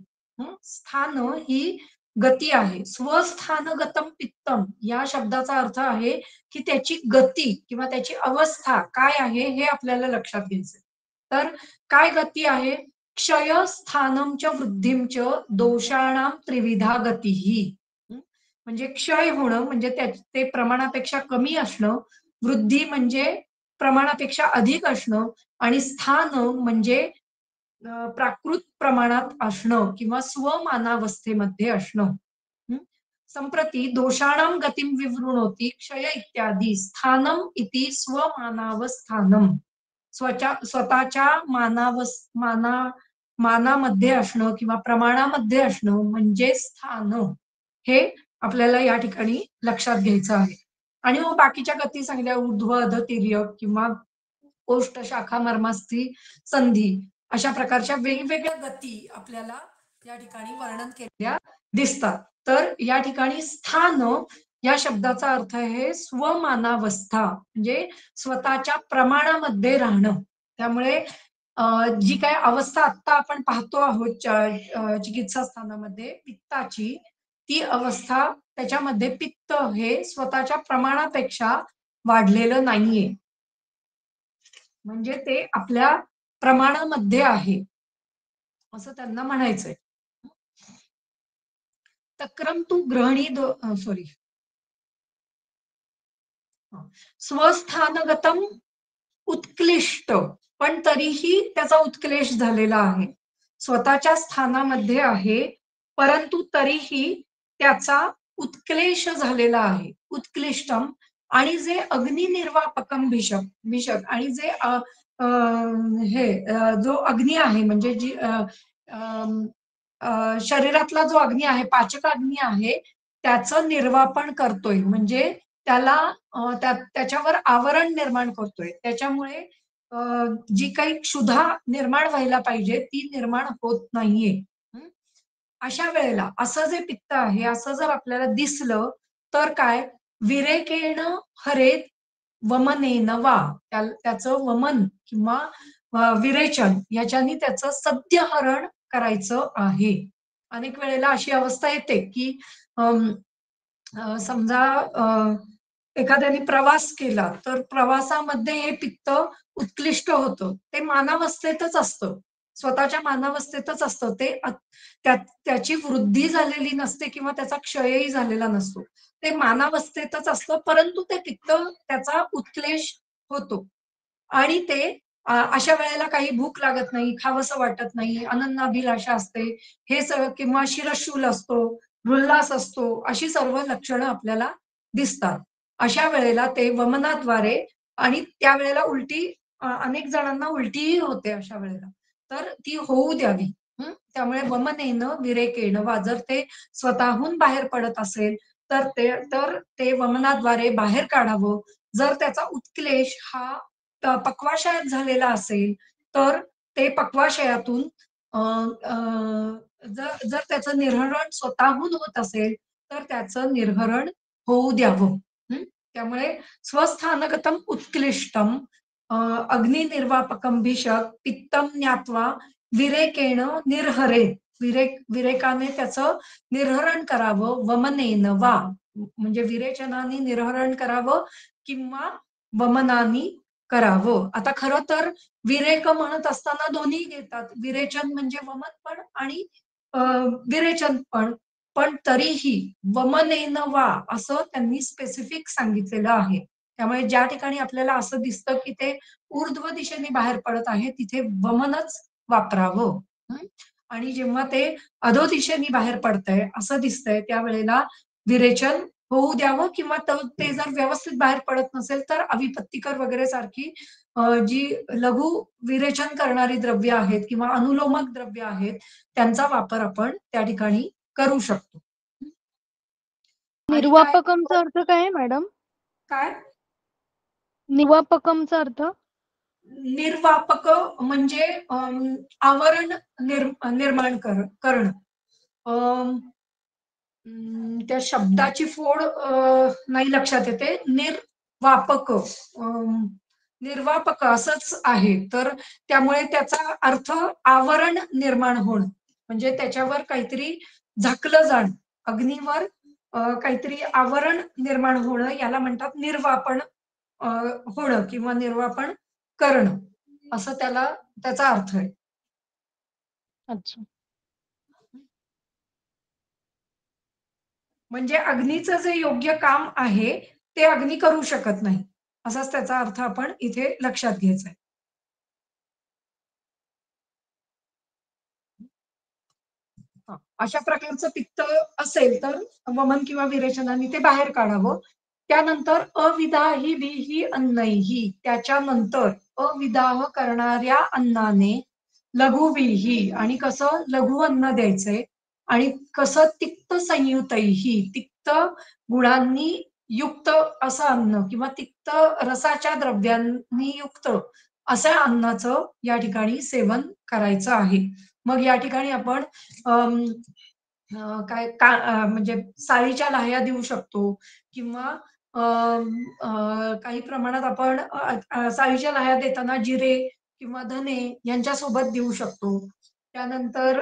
स्थान ही गती आहे. स्वस्थानगतम पित्तम या शब्दाचा अर्थ आहे की त्याची गती किंवा त्याची अवस्था काय आहे हे आपल्याला लक्षात घ्यायचं. तर काय गती आहे? क्षय स्थानम च वृद्धिम च दोषाणाम त्रिविधा गतीही. म्हणजे क्षय होणं म्हणजे ते प्रमाणापेक्षा कमी असणं, वृद्धी म्हणजे प्रमाणापेक्षा अधिक असणं आणि स्थान म्हणजे प्राकृत प्रमाणात असणं किंवा स्वमानावस्थेमध्ये असणं. संप्रती दोषाणाम गतिम विवृणोती क्षय इत्यादी स्थानम इति स्वमानावस्थानम. स्वतःच्या मानामध्ये असणं किंवा प्रमाणामध्ये असणं म्हणजे स्थान, हे आपल्याला या ठिकाणी लक्षात घ्यायचं आहे. आणि मग बाकीच्या गती सांगितल्या ऊर्ध्व अध तिर्यक किंवा ओष्ठ शाखा मर्मास्थी संधी अशा प्रकारच्या वेगवेगळ्या गती आपल्याला या ठिकाणी वर्णन केलेल्या दिसतात. तर या ठिकाणी स्थान या शब्दाचा अर्थ आहे स्वमानावस्था म्हणजे स्वतःच्या प्रमाणामध्ये राहणं. त्यामुळे जी काय अवस्था आता आपण पाहतो आहोत चिकित्सा स्थानामध्ये पित्ताची, ती अवस्था त्याच्यामध्ये पित्त हे स्वतःच्या प्रमाणापेक्षा वाढलेलं नाहीये. म्हणजे ते आपल्या प्रमाणामध्ये आहे असं त्यांना म्हणायचंय. तक्रम तू ग्रहणी सॉरी स्वस्थानगतम उत्क्लिष्ट, पण तरीही त्याचा उत्क्लेश झालेला आहे. स्वतःच्या स्थानामध्ये आहे परंतु तरीही त्याचा उत्क्लेश झालेला आहे. उत्क्लिष्टम आणि जे अग्निनिर्वापकम भिषक आणि जे जो अग्नी आहे म्हणजे जी शरीरातला जो अग्नी आहे, पाचक अग्नी आहे, त्याचं निर्वापण करतोय म्हणजे त्याला त्याच्यावर आवरण निर्माण करतोय. त्याच्यामुळे जी काही क्षुधा निर्माण व्हायला पाहिजे ती निर्माण होत नाहीये. अशा वेळेला असं जे पित्त आहे असं जर आपल्याला दिसलं तर काय? विरेकेण हरेत वमनेन वा, त्याचं वमन किंवा विरेचन याच्यानी त्याचं सद्यहरण करायचं आहे. अनेक वेळेला अशी अवस्था येते की समजा एखाद्याने प्रवास केला तर प्रवासामध्ये हे पित्त उत्क्लिष्ट होतं. ते मानावस्थेतच असतं, स्वतःच्या मानावस्थेतच असतं. त्याची वृद्धी झालेली नसते किंवा त्याचा क्षयही झालेला नसतो. ते मानावस्थेतच असतं परंतु ते पित्त त्याचा उत्क्लेश होतो आणि ते अशा वेळेला काही भूक लागत नाही, खावंसं वाटत नाही, अनन्नाभिलाषा असते, हे सगळं किंवा शिरशूल असतो, उल्हास असतो, अशी सर्व लक्षणं आपल्याला दिसतात. अशा वेळेला ते वमनाद्वारे आणि त्यावेळेला उलटी अनेक जणांना उलटीही होते अशा वेळेला. तर ती होऊ द्यावी. त्यामुळे वमनेनं विरेकेनं वा, जर ते स्वतःहून बाहेर पडत असेल तर ते वमनाद्वारे बाहेर काढावं. जर त्याचा उत्क्लेश हा पक्वाशयात झालेला असेल तर ते पक्वाशयातून अ, अ, जर त्याचं निर्हरण स्वतःहून होत असेल, तर त्याचं निर्हरण होऊ द्यावं. हं. त्यामुळे स्वस्थानगतम उत्क्लिष्टम अग्निनिर्वापकम भिषक पित्तम ज्ञात्वा विरेकेण निर्हरेत. विरेकाने त्याचं निर्हरण करावं, वमनेन वा म्हणजे विरेचनाने निर्हरण करावं किंवा वमनानी करावं. आता खरं तर विरेक म्हणत असताना दोन्ही घेतात. विरेचन म्हणजे वमन पण आणि अ, विरेचन पण. पण तरीही वमनेन वा असं त्यांनी स्पेसिफिक सांगितलेलं आहे. त्यामुळे ज्या ठिकाणी आपल्याला असं दिसतं, की ते ऊर्ध्व दिशेने बाहेर पडत आहे, तिथे वमनच वापरावं. हं. आणि जेव्हा ते अधोदिशेने बाहेर पडतंय असं दिसतंय, त्यावेळेला विरेचन होऊ द्यावं किंवा ते जर व्यवस्थित बाहेर पडत नसेल, तर अविपत्तिकर वगैरे सारखी जी लघु विरेचन करणारी द्रव्य आहेत किंवा अनुलोमक द्रव्य आहेत, त्यांचा वापर आपण त्या ठिकाणी करू शकतो. आणि काय निर्वापकमचा अर्थ काय आहे मॅडम? काय निर्वापकमचा अर्थ? निर्वापक म्हणजे आवरण निर्माण करणं. अं, त्या शब्दाची फोड नाही लक्षात येते. निर्वापक निर्वापक असंच आहे. तर त्यामुळे त्याचा अर्थ आवरण निर्माण होणं. म्हणजे त्याच्यावर काहीतरी झाकलं जाणं. अग्नीवर काहीतरी आवरण निर्माण होणं याला म्हणतात निर्वापण अ, होणं किंवा निर्वापण करणं. असं त्याचा अर्थ आहे. अच्छा. म्हणजे अग्नीचं जे योग्य काम आहे, ते अग्नी करू शकत नाही. असाच त्याचा अर्थ आपण इथे लक्षात घ्यायचा आहे. हां. अशा प्रकारचं पित्त असेल तर वमन किंवा विरेचनाने ते बाहेर काढावं. त्यानंतर अविदाही बिही अन्नैही त्याच्यानंतर अविदाह करणाऱ्या अन्नाने लघुविही आणि कसं लघु अन्न द्यायचंय आणि कसं तिक्त संयुतैही तिक्त गुणांनी युक्त असं अन्न किंवा तिक्त रसाच्या द्रव्यांनी युक्त अशा अन्नाचं या ठिकाणी सेवन करायचं आहे. मग या ठिकाणी आपण अं, म्हणजे साळीच्या लाह्या देऊ शकतो किंवा काही प्रमाणात आपण साळीच्या लाह्या देताना जिरे किंवा धने यांच्यासोबत देऊ शकतो. त्यानंतर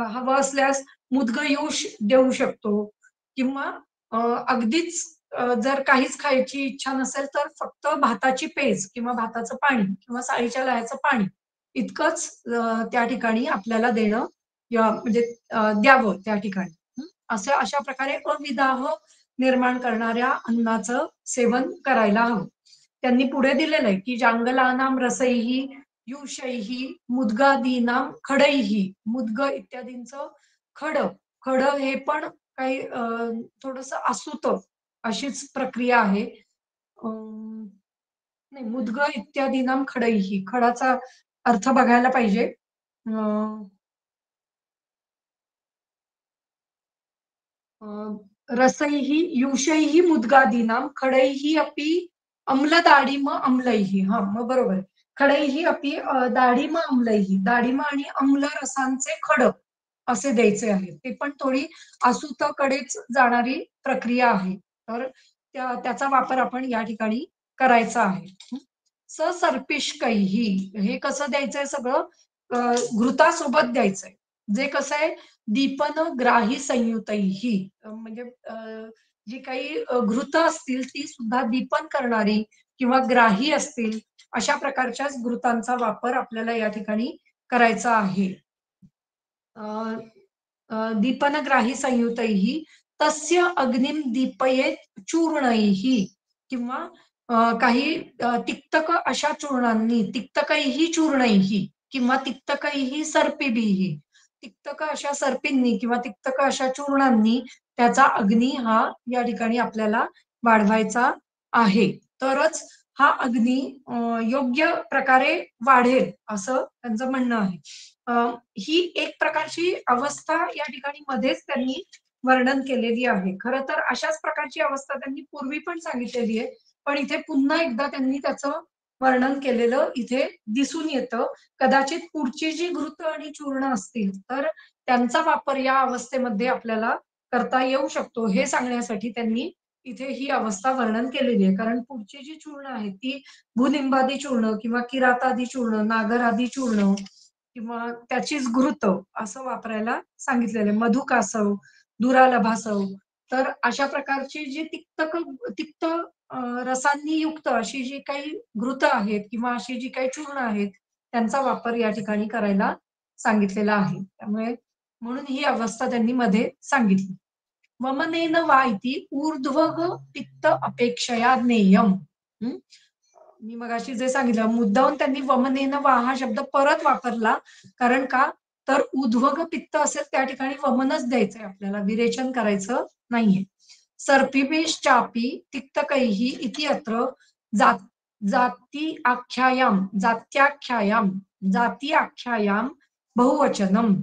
हवं असल्यास मुदगं युष देऊ शकतो किंवा अ, अगदीच जर काहीच खायची इच्छा नसेल तर फक्त भाताची पेज किंवा भाताचं पाणी किंवा साळीच्या लाह्याचं पाणी इतकंच त्या ठिकाणी आपल्याला देणं म्हणजे द्यावं त्या ठिकाणी. असं अशा प्रकारे अविदाह निर्माण करणाऱ्या अन्नाचं सेवन करायला हवं. त्यांनी पुढे दिलेलं आहे, की जांगलानाम रसैही, युषैही, मुद्गादीनाम खडैही, मुद्ग इत्यादींचं खड. खड हे पण काही थोडंसं असूतं अशीच प्रक्रिया आहे. नाही मुद्ग इत्यादीनाम खडैही खडाचा अर्थ बघायला पाहिजे. अ, रसैः युषैः मुद्गादीनां खडैः अपि अम्लदाढिम अम्लैः हां, मग बरोबर आहे. खडैः अपि दाढिम अम्लैः दाढिम आणि अम्ल रसांचे खड असे द्यायचे आहेत. ते पण थोडी असूतकडेच जाणारी प्रक्रिया आहे. तर त्याचा वापर आपण या ठिकाणी करायचा आहे. ससर्पिष्कैः हे कसं द्यायचंय सगळं घृतासोबत द्यायचंय. जे कसं आहे दीपन ग्राही संयुतैही म्हणजे जी काही घृत असतील ती सुद्धा दीपन करणारी किंवा ग्राही असतील अशा प्रकारच्याच घृतांचा वापर आपल्याला या ठिकाणी करायचा आहे. अ, दीपनग्राही संयुतैः तस्य अग्निम दीपयेत चूर्णैः किंवा काही तिक्तक अशा चूर्णांनी तिक्तकैः चूर्णैः किंवा तिक्तकैः सर्पिभिः तिक्तक अशा सर्पींनी किंवा तिक्तक अशा चूर्णांनी त्याचा अग्नी हा या ठिकाणी आपल्याला वाढवायचा आहे. तरच हा अग्नी योग्य प्रकारे वाढेल असं त्यांचं म्हणणं आहे. अ, ही एक प्रकारची अवस्था या ठिकाणी मध्येच त्यांनी वर्णन केलेली आहे. खरं तर अशाच प्रकारची अवस्था त्यांनी पूर्वी पण सांगितलेली आहे. पण इथे पुन्हा एकदा त्यांनी त्याचं वर्णन केलेलं इथे दिसून येतं. कदाचित पुढची जी घृत आणि चूर्ण असतील तर त्यांचा वापर या अवस्थेमध्ये आपल्याला करता येऊ शकतो हे सांगण्यासाठी त्यांनी इथे ही अवस्था वर्णन केलेली आहे. कारण पुढची जी चूर्ण आहेत ती भूनिंबादी चूर्ण किंवा किरातादी चूर्ण, नागरादी चूर्ण किंवा त्याचीच घृत असं वापरायला सांगितलेलं आहे. मधुकासव, दुरालभासव तर अशा प्रकारची जी तिक्त रसांनी युक्त अशी जी काही घृत आहेत किंवा अशी जी काही चूर्ण आहेत त्यांचा वापर या ठिकाणी करायला सांगितलेला आहे. त्यामुळे म्हणून ही अवस्था त्यांनी मध्ये सांगितली. वमनेन वा इति ऊर्ध्वग पित्त अपेक्षया ज्ञेयम. हं? मी मगाशी जे सांगितलं मुद्दाहून त्यांनी वमनेन वा हा शब्द परत वापरला. कारण का? तर उध्वग पित्त असेल त्या ठिकाणी वमनच द्यायचंय आपल्याला, विरेचन करायचं नाहीये. सर्पिभिश्चापि तिक्तकैः इति अत्र जात जाती आख्यायाम बहुवचनम.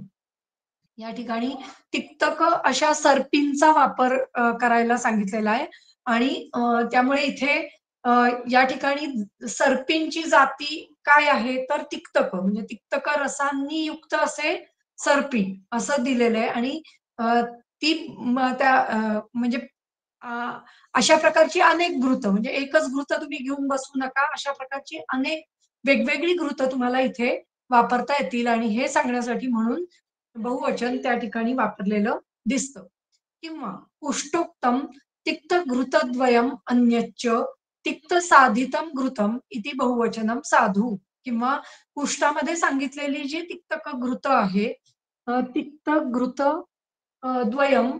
या ठिकाणी तिक्तक अशा सर्पींचा वापर करायला सांगितलेला आहे आणि त्यामुळे इथे अ, या ठिकाणी सर्पींची जाती काय आहे तर तिक्तक म्हणजे तिक्तक रसांनी युक्त असे सर्पी असं दिलेलं आहे आणि ती म्हणजे अ, अशा प्रकारची अनेक घृत म्हणजे एकच घृत तुम्ही घेऊन बसू नका. अशा प्रकारची अनेक वेगवेगळी घृत तुम्हाला इथे वापरता येतील आणि हे सांगण्यासाठी म्हणून बहुवचन त्या ठिकाणी वापरलेलं दिसतं. किंवा उष्टोक्तम तिक्त घृतद्वयम अन्यच्च तिक्त साधितम घृतम इति बहुवचनम साधू. किंवा उष्टामध्ये सांगितलेली जी तिक्तक घृत आहे तिक्त घृत द्वयम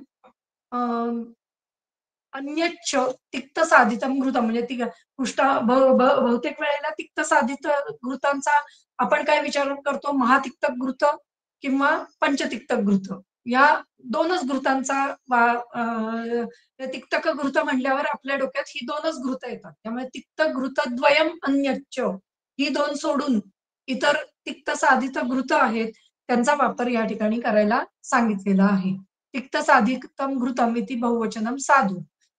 अन्यच्च तिक्त साधितम घृतम म्हणजे ती बहुतेक वेळेला तिक्त साधित घृतांचा आपण काय विचार करतो महातिक्तक घृत किंवा पंचतिक्तक घृत या दोनच घृतांचा तिक्तक घृत म्हणल्यावर आपल्या डोक्यात ही दोनच घृत येतात. त्यामुळे तिक्त घृतद्वयम अन्यच्च ही दोन सोडून इतर तिक्त साधित घृत आहेत त्यांचा वापर या ठिकाणी करायला सांगितलेला आहे. तिक्त साधितम घृतम इति बहुवचनम साधू.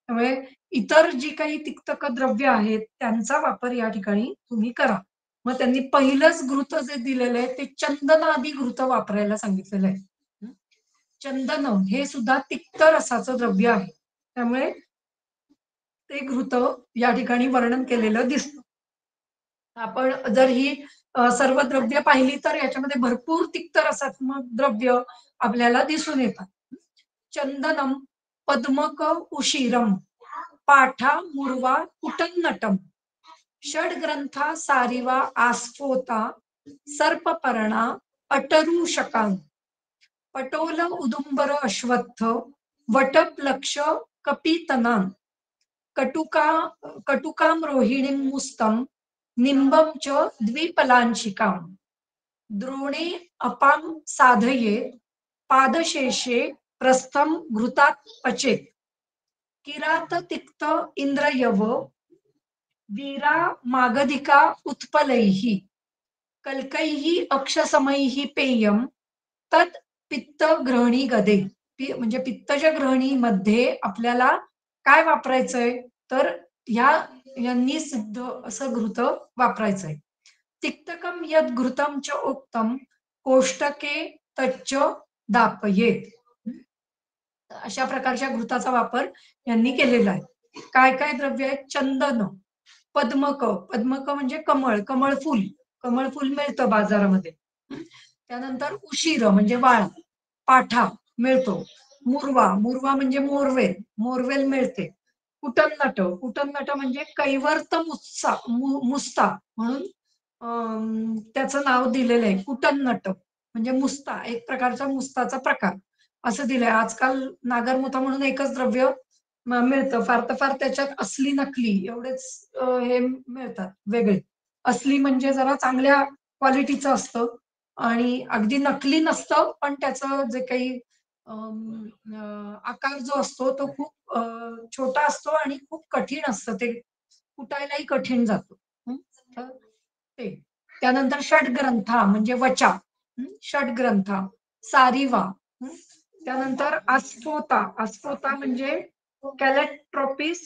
त्यामुळे इतर जी काही तिक्तक द्रव्य आहेत त्यांचा वापर या ठिकाणी तुम्ही करा. मग त्यांनी पहिलंच घृत जे दिलेलं आहे ते चंदनादी घृत वापरायला सांगितलेलं आहे. चंदन हे सुद्धा तिक्त रसाचं द्रव्य आहे. त्यामुळे ते घृत या ठिकाणी वर्णन केलेलं दिसतं. आपण जर ही सर्व द्रव्य पाहिली तर याच्यामध्ये भरपूर तिक्त रसात्मक द्रव्य आपल्याला दिसून येतात. चंदनम पद्मक उशीरम पाठा मुर्वा कुटन्नटम षड्ग्रंथा सारिवा आस्फोता सर्पपर्णा अटरूषकां पटोल उदुंबर अश्वत्थ वटप्लक्ष कपीतनां कटुका कटुकां रोहिणीं मुस्तं निंबं च द्विपलांशिकां द्रोणे अपां साधयेत् पादशेषे प्रस्थं घृतात् पचेत् किरात तिक्त इंद्रयव वीरा मागधिका उत्पलैः कल्कैः अक्षसमैः पेयम तत् पित्त ग्रहणी गदे. म्हणजे पित्तच्या ग्रहणीमध्ये आपल्याला काय वापरायचंय तर ह्या यांनी सिद्ध असं घृत वापरायचंय. तिक्तकम यद घृतम च उक्तम कोष्टके तच्च दापयेत. अशा प्रकारच्या घृताचा वापर यांनी केलेला आहे. काय काय द्रव्य आहेत चंदन पद्मक पद्मक म्हणजे कमळ कमळ फुल मिळतं बाजारामध्ये. त्यानंतर उशीर म्हणजे वाळ पाठा मिळतो. मुरवा म्हणजे मोरवेल मिळते. कुटन्नट म्हणजे कैवर्त मुस्ता म्हणून त्याचं नाव दिलेलं आहे. कुटन्नट म्हणजे मुस्ता एक प्रकारचा मुस्ताचा प्रकार असं दिलंय. आजकाल नागरमुथा म्हणून एकच द्रव्य मिळतं. फार तर फार त्याच्यात असली नकली एवढेच हे मिळतात वेगळे. असली म्हणजे जरा चांगल्या क्वालिटीचं असतं आणि अगदी नकली नसतं पण त्याचं जे काही आकार जो असतो तो खूप छोटा असतो आणि खूप कठीण असतं ते कुटायलाही कठीण जातो. तर ते त्यानंतर षडग्रंथा म्हणजे वचा षडग्रंथा सारिवा त्यानंतर आस्फोता म्हणजे कॅलेट्रोपिस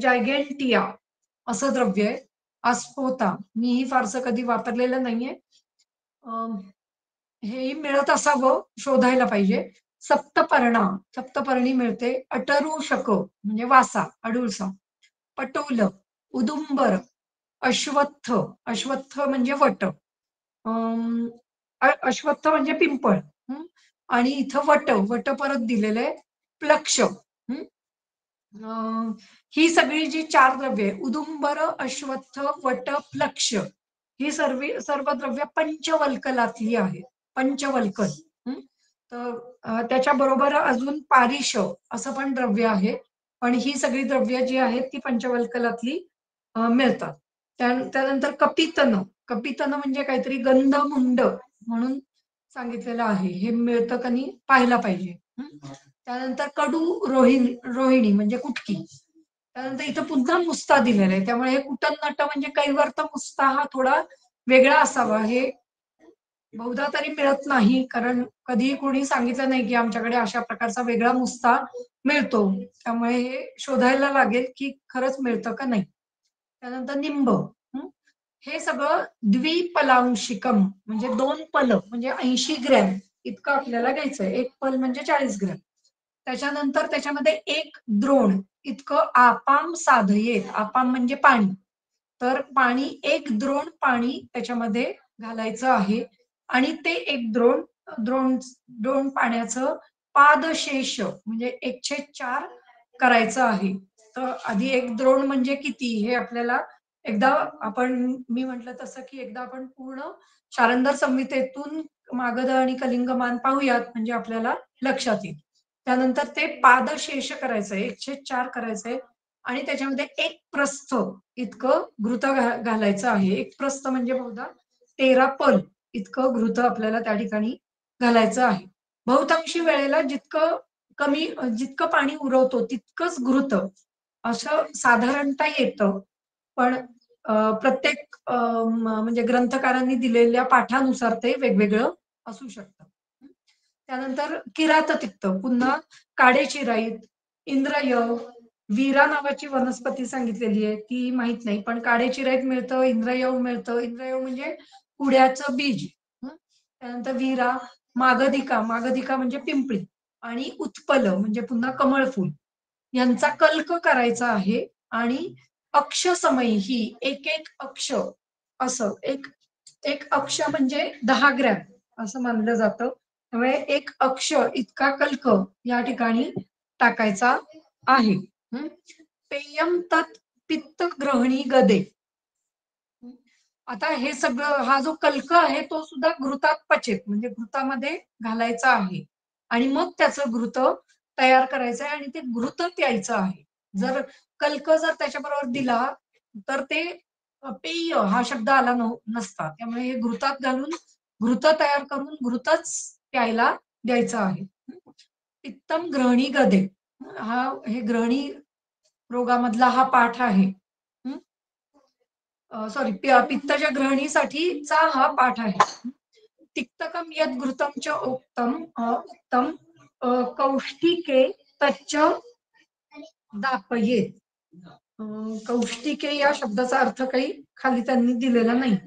जायगेंटिया असं द्रव्य आहे. अस्फोता, मीही फारसं कधी वापरलेलं नाहीये. हेही मिळत असावं, शोधायला पाहिजे. सप्तपर्णा, सप्तपर्णी मिळते. अटरूषक म्हणजे वासा, अडुळसा. पटोल, उदुंबर, अश्वत्थ, अश्वत्थ म्हणजे वट. अश्वत्थ म्हणजे पिंपळ. हं. आणि इथं वट, वट परत दिलेलं आहे. प्लक्ष. हं. अ, ही सगळी जी 4 द्रव्ये आहे, उदुंबर, अश्वत्थ, वट, प्लक्ष ही सर्व द्रव्य पंचवल्कलातली आहेत. पंचवल्कल. हं. तर त्याच्याबरोबर अजून पारिश असं पण द्रव्य आहे. पण ही सगळी द्रव्य जी आहेत ती पंचवल्कलातली मिळतात. त्यानंतर कपितन. कपितन म्हणजे काहीतरी गंधमुंड म्हणून सांगितलेलं आहे. हे मिळतं का नाही पाहायला पाहिजे. हं. त्यानंतर कडू रोहिणी म्हणजे कुटकी. त्यानंतर इथं पुन्हा मुस्ता दिलेला आहे. त्यामुळे हे कुटन-नट म्हणजे कैवर्त मुस्ता हा थोडा वेगळा असावा. हे बहुधा तरी मिळत नाही. कारण कधीही कोणी सांगितलं नाही, की आमच्याकडे अशा प्रकारचा वेगळा मुस्ता मिळतो. त्यामुळे हे शोधायला लागेल, की खरंच मिळतं का नाही. त्यानंतर निंब. हं. हे सगळं द्विपलांशिकम म्हणजे 2 पल म्हणजे 80 ग्रॅम इतकं आपल्याला घ्यायचंय. 1 पल म्हणजे 40 ग्रॅम. त्याच्यानंतर त्याच्यामध्ये 1 द्रोण इतकं आपाम साधयेत. आपाम म्हणजे पाणी. तर पाणी 1 द्रोण पाणी त्याच्यामध्ये घालायचं आहे आणि ते 1 द्रोण द्रोण पाण्याचं पादशेष म्हणजे 1/4 करायचं आहे. तर आधी 1 द्रोण म्हणजे किती हे आपल्याला एकदा मी म्हटलं तसं, की एकदा आपण पूर्ण शारंगार संहितेतून मागध आणि कलिंगमान पाहूयात म्हणजे आपल्याला लक्षात येईल. त्यानंतर ते पादशेष करायचंय, 1/4 करायचंय आणि त्याच्यामध्ये 1 प्रस्थ इतकं घृत घालायचं आहे. 1 प्रस्थ म्हणजे बहुधा 13 पल इतकं घृत आपल्याला त्या ठिकाणी घालायचं आहे. बहुतांशी वेळेला जितकं पाणी उरवतो तितकंच घृत असं साधारणतः येतं. पण प्रत्येक म्हणजे ग्रंथकारांनी दिलेल्या पाठानुसार ते वेगवेगळं असू शकतं. त्यानंतर किराततिक्त, पुन्हा काडेचिराईत, इंद्रयव, वीरा नावाची वनस्पती सांगितलेली आहे. ती माहित नाही. पण काडेचिराईत मिळतं, इंद्रयव मिळतं. इंद्रयव म्हणजे कुड्याचं बीज. हं. त्यानंतर वीरा, मागधिका, मागधिका म्हणजे पिंपळी आणि उत्पल म्हणजे पुन्हा कमळफूल यांचा कल्क करायचा आहे आणि अक्षसमयी ही एक अक्ष असं एक अक्ष म्हणजे 10 ग्रॅम असं मानलं जातं. त्यामुळे 1 अक्ष इतका कल्क या ठिकाणी टाकायचा आहे. हं. पेयम तत् पित्त ग्रहणी गदे. आता हे सगळं हा जो कल्क आहे तो सुद्धा घृतात पचेत म्हणजे घृतामध्ये घालायचा आहे आणि मग त्याचं घृत तयार करायचं आहे आणि ते घृत प्यायचं आहे. कल्क जर त्याच्याबरोबर दिला तर ते पेय हा शब्द आला नसता. त्यामुळे हे घृतात घालून घृत तयार करून घृतच प्यायला द्यायचं आहे. पित्तम ग्रहणी गदे. हे ग्रहणी रोगामधला हा पाठ आहे. सॉरी पित्ताच्या ग्रहणीसाठीचा हा पाठ आहे. तिक्तकम यद घृतम च उक्तम कौष्टिके तच्च दापयेत. कौष्टिके या शब्दाचा अर्थ काही खाली त्यांनी दिलेला नाही.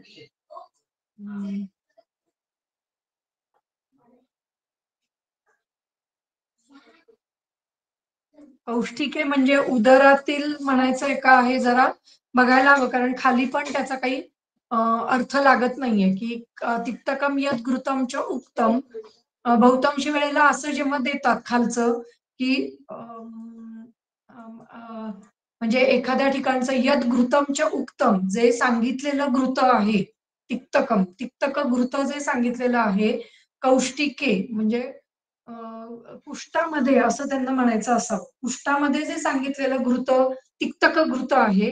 पौष्टिके म्हणजे उदरातील म्हणायचंय का हे जरा बघायला हवं कारण खाली पण त्याचा काही अर्थ लागत नाहीये की तिक्तकम यद घृतम च उक्तम बहुतांशी वेळेला असं जेव्हा देतात खालचं की म्हणजे एखाद्या ठिकाणचं यद घृतम च उक्तम जे सांगितलेलं घृत आहे तिक्तक घृत जे सांगितलेलं आहे कौष्टिके म्हणजे पुष्टामध्ये असं त्यांना म्हणायचं असावं. पुष्टामध्ये जे सांगितलेलं घृत तिक्तक घृत आहे.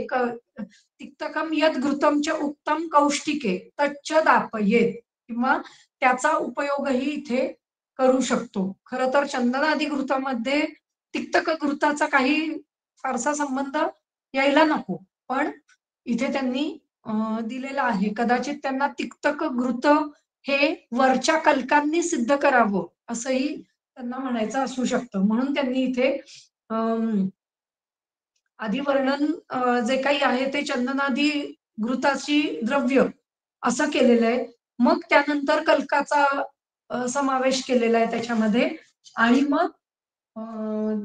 तिक्तकम यद घृतम च उत्तम कौष्टिके तच्च दापयेत किंवा त्याचा उपयोगही इथे करू शकतो. खरं तर चंदनादी घृतामध्ये तिक्तक घृताचा काही फारसा संबंध यायला नको. पण इथे त्यांनी दिलेलं आहे. कदाचित त्यांना तिक्तक घृत हे वरच्या कल्कांनी सिद्ध करावं असंही त्यांना म्हणायचं असू शकतं. म्हणून त्यांनी इथे आधी वर्णन जे काही आहे ते चंदनादी घृताची द्रव्य असं केलेलं आहे. मग त्यानंतर कल्काचा समावेश केलेला आहे त्याच्यामध्ये. आणि मग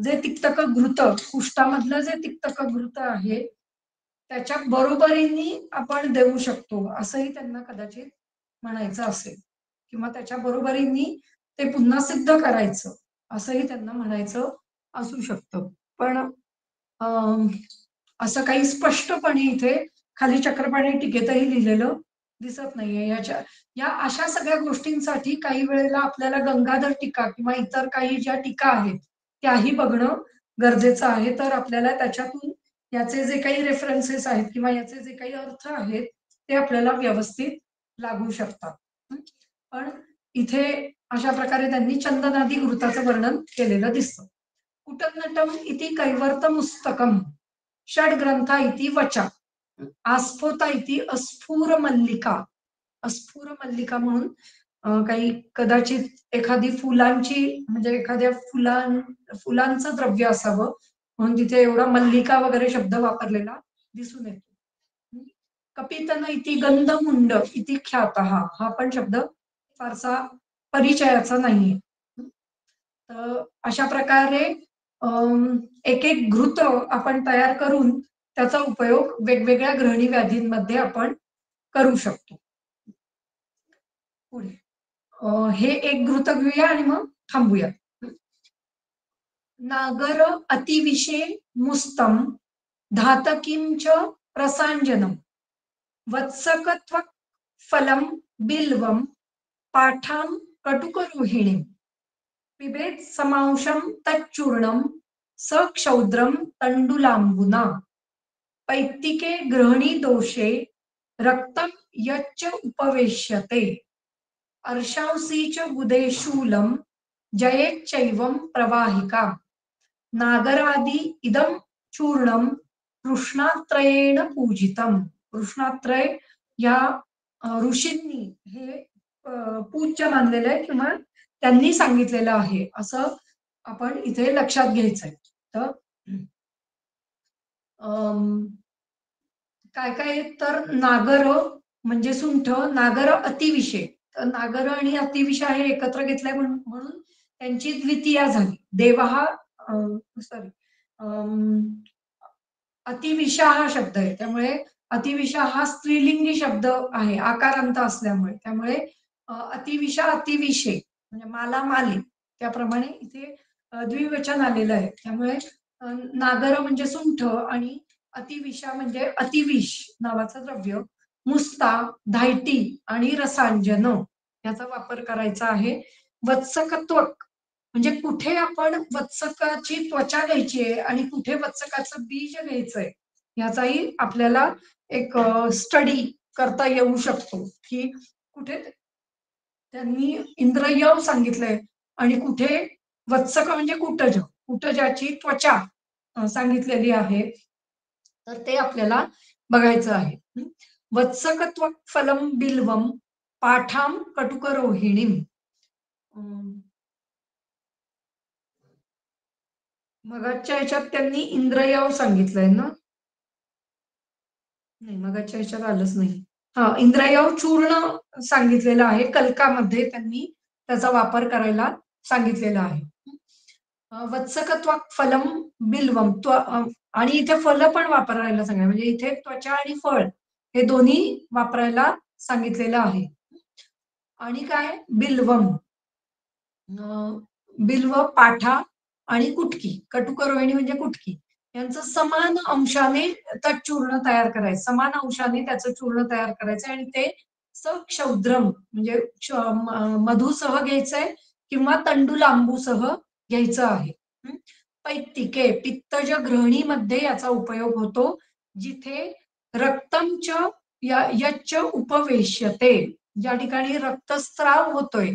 जे तिक्तक घृत, कुष्ठामधलं जे तिक्तक घृत आहे त्याच्या बरोबरीने आपण देऊ शकतो असंही त्यांना कदाचित म्हणायचं असेल, किंवा त्याच्या बरोबरीने ते पुन्हा सिद्ध करायचं असंही त्यांना म्हणायचं असू शकतं. पण असं काही स्पष्टपणे इथे खाली चक्रपाणी टीकेतही लिहिलेलं दिसत नाहीये. या अशा सगळ्या गोष्टींसाठी काही वेळेला आपल्याला गंगाधर टीका किंवा इतर काही ज्या टीका आहेत त्याही बघणं गरजेचं आहे. तर आपल्याला त्याच्यातून याचे जे काही रेफरन्सेस आहेत किंवा याचे जे काही अर्थ आहेत ते आपल्याला व्यवस्थित लागू शकतात. पण इथे अशा प्रकारे त्यांनी चंदनादी घृताचं वर्णन केलेलं दिसतं. कुटनटम इति कैवर्तमुस्तकम षड्ग्रंथा इति वचा आस्फोता इति अस्फुर मल्लिका. अस्फुर मल्लिका म्हणून काही कदाचित एखादी फुलांची म्हणजे एखाद्या फुलांचं द्रव्य असावं म्हणून तिथे एवढा मल्लिका वगैरे शब्द वापरलेला दिसून येतो. कपितन इति गंधमुंड इति ख्यातः, हा पण शब्द फारसा परिचयाचा नाहीये. तर अशा प्रकारे एक एक घृत आपण तयार करून त्याचा उपयोग वेगवेगळ्या ग्रहणी व्याधींमध्ये आपण करू शकतो. पुढे हे एक घृत घेऊया आणि मग थांबूया. नागर अतिविशे मुस्तम धातकींच प्रसांजनम वत्सकत्व फलम बिल्वम पाठाम कटुकरोहिणी पिबेत समांशम तच्चूर्णम सक्षौद्रम तंडुलांबुना पैत्तिके ग्रहणी दोषे रक्तम यच्च उपवेश्यते अर्शांसी च बुधे शूलम जयेच्चैवं प्रवाहिका नागरादि इदं चूर्णम कृष्णात्रयेण पूजितम. कृष्णात्रय या ऋषींनी हे पूज्य मानलेलं आहे किंवा त्यांनी सांगितलेलं आहे असं आपण इथे लक्षात घ्यायचंय. तर काय काय तर नागर म्हणजे सुंठ, नागर अतिविशे. तर नागर आणि अतिविशा हे एकत्र घेतलंय म्हणून त्यांची द्वितीया झाली. देव हा सॉरी अतिविशा हा शब्द आहे, त्यामुळे अतिविशा हा स्त्रीलिंगी शब्द आहे आकारांत असल्यामुळे. त्यामुळे अतिविशा अतिविशे म्हणजे माला माली त्याप्रमाणे इथे द्विवचन आलेलं आहे. त्यामुळे नागर म्हणजे सुंठ आणि अतिविशा म्हणजे अतिविष नावाचं द्रव्य, मुस्ता, धायटी आणि रसांजन याचा वापर करायचा आहे. वत्सकत्वक म्हणजे कुठे आपण वत्सकाची त्वचा घ्यायची आहे आणि कुठे वत्सकाचं बीज घ्यायचंय याचाही आपल्याला एक स्टडी करता येऊ शकतो, की कुठे त्यांनी इंद्रयव सांगितलंय आणि कुठे वत्सक म्हणजे कुटजाची त्वचा सांगितलेली आहे. तर ते आपल्याला बघायचं आहे. वत्सकत्व फलम बिल्वम पाठाम कटुकरोहिणी. मगाच्या ह्याच्यात त्यांनी इंद्रयव सांगितलंय ना? नाही, मगाच्या ह्याच्यात आलंच नाही. हा, इंद्रयव चूर्ण सांगितलेलं आहे. कल्कामध्ये त्यांनी त्याचा वापर करायला सांगितलेला आहे. वत्सकत्व फलम बिल्वम आणि इथे फल पण वापरायला सांगितलं, म्हणजे इथे त्वचा आणि फळ हे दोन्ही वापरायला सांगितलेलं आहे. आणि काय बिल्वम, बिल्व, पाठा आणि कुटकी, कटुकरोहिणी म्हणजे कुटकी यांचं समान अंशाने तच्चूर्ण तयार करायचं, समान अंशाने त्याचं चूर्ण तयार करायचं आणि ते सक्षौद्रम म्हणजे मधुसह घ्यायचंय किंवा तंडुलांबूसह घ्यायचं आहे. पैत्तिके पित्तज ग्रहणीमध्ये याचा उपयोग होतो, जिथे रक्तमच यच्च उपवेश्यते, ज्या ठिकाणी रक्तस्राव होतोय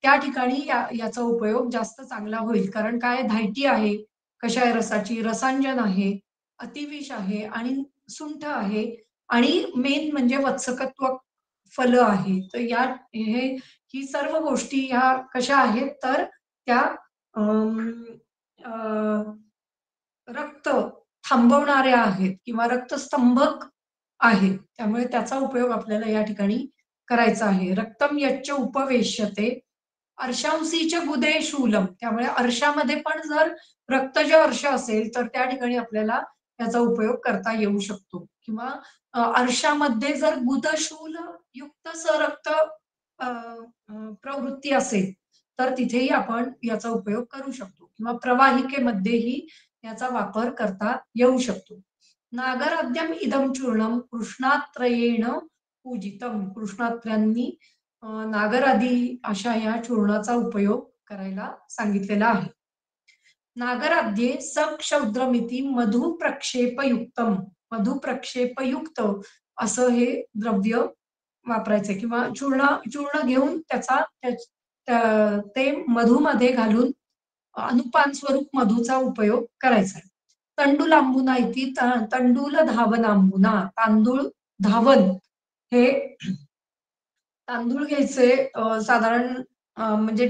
त्या ठिकाणी याचा उपयोग जास्त चांगला होईल. कारण काय, धायटी आहे, कषाय रसाची, रसांजन आहे, अतिविष आहे आणि सुंठ आहे आणि मेन म्हणजे वत्सकत्व फल आहे. तर ही सर्व गोष्टी ह्या कशा आहेत तर त्या रक्त थांबवणाऱ्या आहेत किंवा रक्तस्तंभक आहे. त्यामुळे त्याचा उपयोग आपल्याला या ठिकाणी करायचा आहे. रक्तम यच्च उपवेश्यते अर्शांसीच गुदे शूलम. त्यामुळे अर्शामध्ये पण जर रक्तज अर्श असेल तर त्या ठिकाणी आपल्याला त्याचा उपयोग करता येऊ शकतो. किंवा अर्शामध्ये जर गुदशूल युक्त सरक्त प्रवृत्ती असेल तर तिथेही आपण याचा उपयोग करू शकतो किंवा प्रवाहिकेमध्येही याचा वापर करता येऊ शकतो. नागराद्यम इदम चूर्णम कृष्णात्रयेण पूजितम. कृष्णात्र्यांनी नागरादी अशा या चूर्णाचा उपयोग करायला सांगितलेला आहे. नागराध्ये सक्षौद्रमिती मधुप्रक्षेपयुक्तम. मधुप्रक्षेपयुक्त असं हे द्रव्य वापरायचे किंवा चूर्ण घेऊन ते मधूमध्ये घालून अनुपान स्वरूप मधूचा उपयोग करायचा आहे. तंडुलांबुना इति तंडूल धावनांबुना. तांदूळ धावन हे तांदूळ घ्यायचे साधारण म्हणजे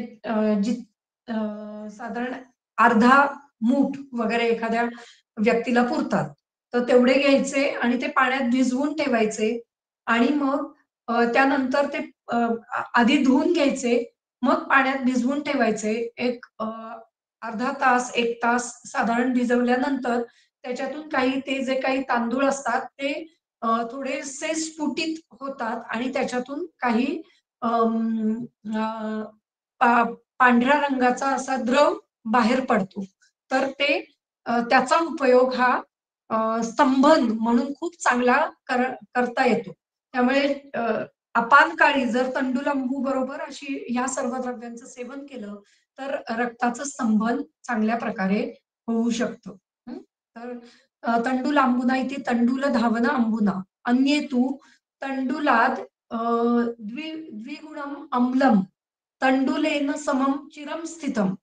साधारण अर्धा मूठ वगैरे एखाद्या व्यक्तीला पुरतात. तर तेवढे घ्यायचे आणि ते पाण्यात भिजवून ठेवायचे आणि मग त्यानंतर ते आधी धुवून घ्यायचे, मग पाण्यात भिजवून ठेवायचे. एक अर्धा तास, 1 तास साधारण भिजवल्यानंतर त्याच्यातून काही ते जे काही तांदूळ असतात ते थोडेसे स्फुटित होतात आणि त्याच्यातून काही अं, अ, पांढऱ्या रंगाचा असा द्रव बाहेर पडतो. तर ते त्याचा उपयोग हा स्तंभन म्हणून खूप चांगला करता येतो. त्यामुळे अपान काळी जर तंडुलंबू बरोबर अशी ह्या सर्व द्रव्यांचं सेवन केलं तर रक्ताचं स्तंभन चांगल्या प्रकारे होऊ शकतं. तर तंडुलांबुना इति तंडुल धावना अंबुना अन्ये तु तंडुलाद द्विगुणम अम्लम तंडुलेन समम चिरम स्थितम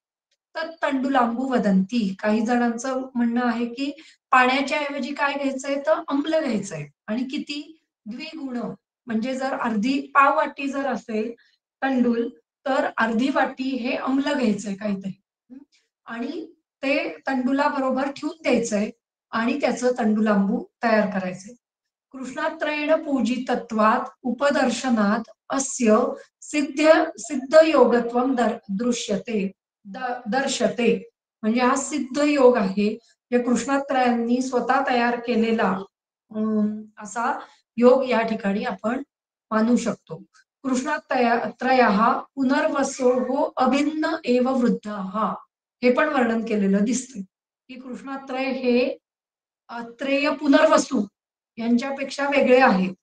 तत् तंडुलांबू वदंती. काही जणांचं म्हणणं आहे की पाण्याच्या ऐवजी काय घ्यायचंय तर अम्ल घ्यायचंय आणि किती द्विगुण म्हणजे जर अर्धी पाव वाटी जर असेल तंडूल तर अर्धी वाटी हे अम्ल घ्यायचंय काहीतरी आणि ते तंडुलाबरोबर ठेवून द्यायचंय आणि त्याचं तंडुलांबू तयार करायचंय. कृष्णात्रयेण पूजितत्वात उपदर्शनात अस्य सिद्ध योगत्वम दृश्यते दर्शते. म्हणजे हा सिद्ध योग आहे जे कृष्णात्रयांनी स्वतः तयार केलेला असा योग या ठिकाणी आपण मानू शकतो. कृष्णात्रयः पुनर्वसोः अभिन्न एव वृद्धः. हे पण वर्णन केलेलं दिसतंय की कृष्णात्रय हे अत्रेय पुनर्वसू यांच्यापेक्षा वेगळे आहेत.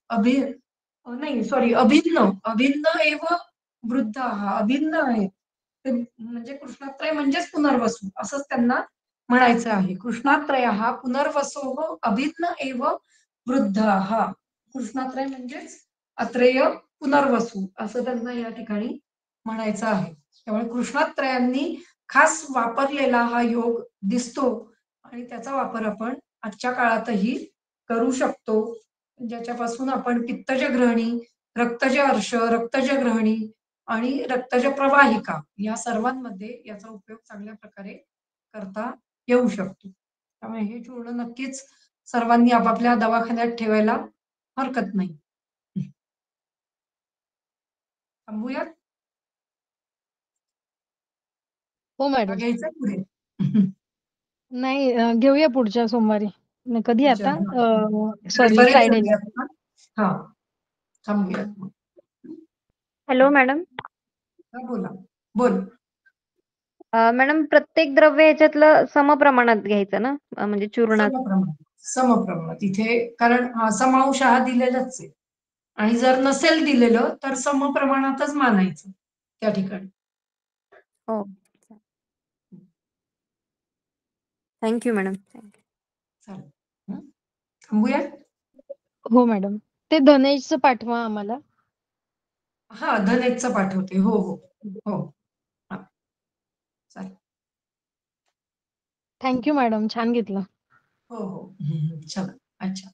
नाही सॉरी अभिन्न अभिन्न एव वृद्ध हा अभिन्न आहे. म्हणजे कृष्णात्रय म्हणजेच पुनर्वसू असंच त्यांना म्हणायचं आहे. कृष्णात्रय हा पुनर्वसो अभिन्न एव वृद्ध हा. कृष्णात्रय म्हणजेच अत्रेय पुनर्वसू असं त्यांना या ठिकाणी म्हणायचं आहे. त्यामुळे कृष्णात्रयांनी खास वापरलेला हा योग दिसतो आणि त्याचा वापर आपण आजच्या काळातही करू शकतो. ज्याच्यापासून आपण पित्तज ग्रहणी, रक्तज अर्श, रक्तज ग्रहणी आणि रक्तज प्रवाहिका या सर्वांमध्ये याचा उपयोग चांगल्या प्रकारे करता येऊ शकतो. त्यामुळे हे चूर्ण नक्कीच सर्वांनी आपापल्या दवाखान्यात ठेवायला हरकत नाही. थांबूयात हो का मॅडम. घ्यायचं पुढे? नाही घेऊया पुढच्या सोमवारी. कधी पुढच्या आता? हा. सॉरी, बरेच फ्रायडेला. झाले आता. हा थांबूयात मग. Hello madam. बोला बोल. मॅडम प्रत्येक द्रव्य ह्याच्यातलं समप्रमाणात घ्यायचं ना, म्हणजे चूर्णात? समप्रमाणात इथे कारण समांश हा दिलेलाच आहे आणि जर नसेल दिलेलं तर समप्रमाणातच मानायचं त्या ठिकाणी. हो. Thank you madam. चालेल. थांबूयात. हो मॅडम. ते धनेशचं पाठवा आम्हाला. हा धनेशचं पाठवते. हो हो हो. हा चालेल. थँक्यू मॅडम, छान घेतलं. हो हो चला अच्छा.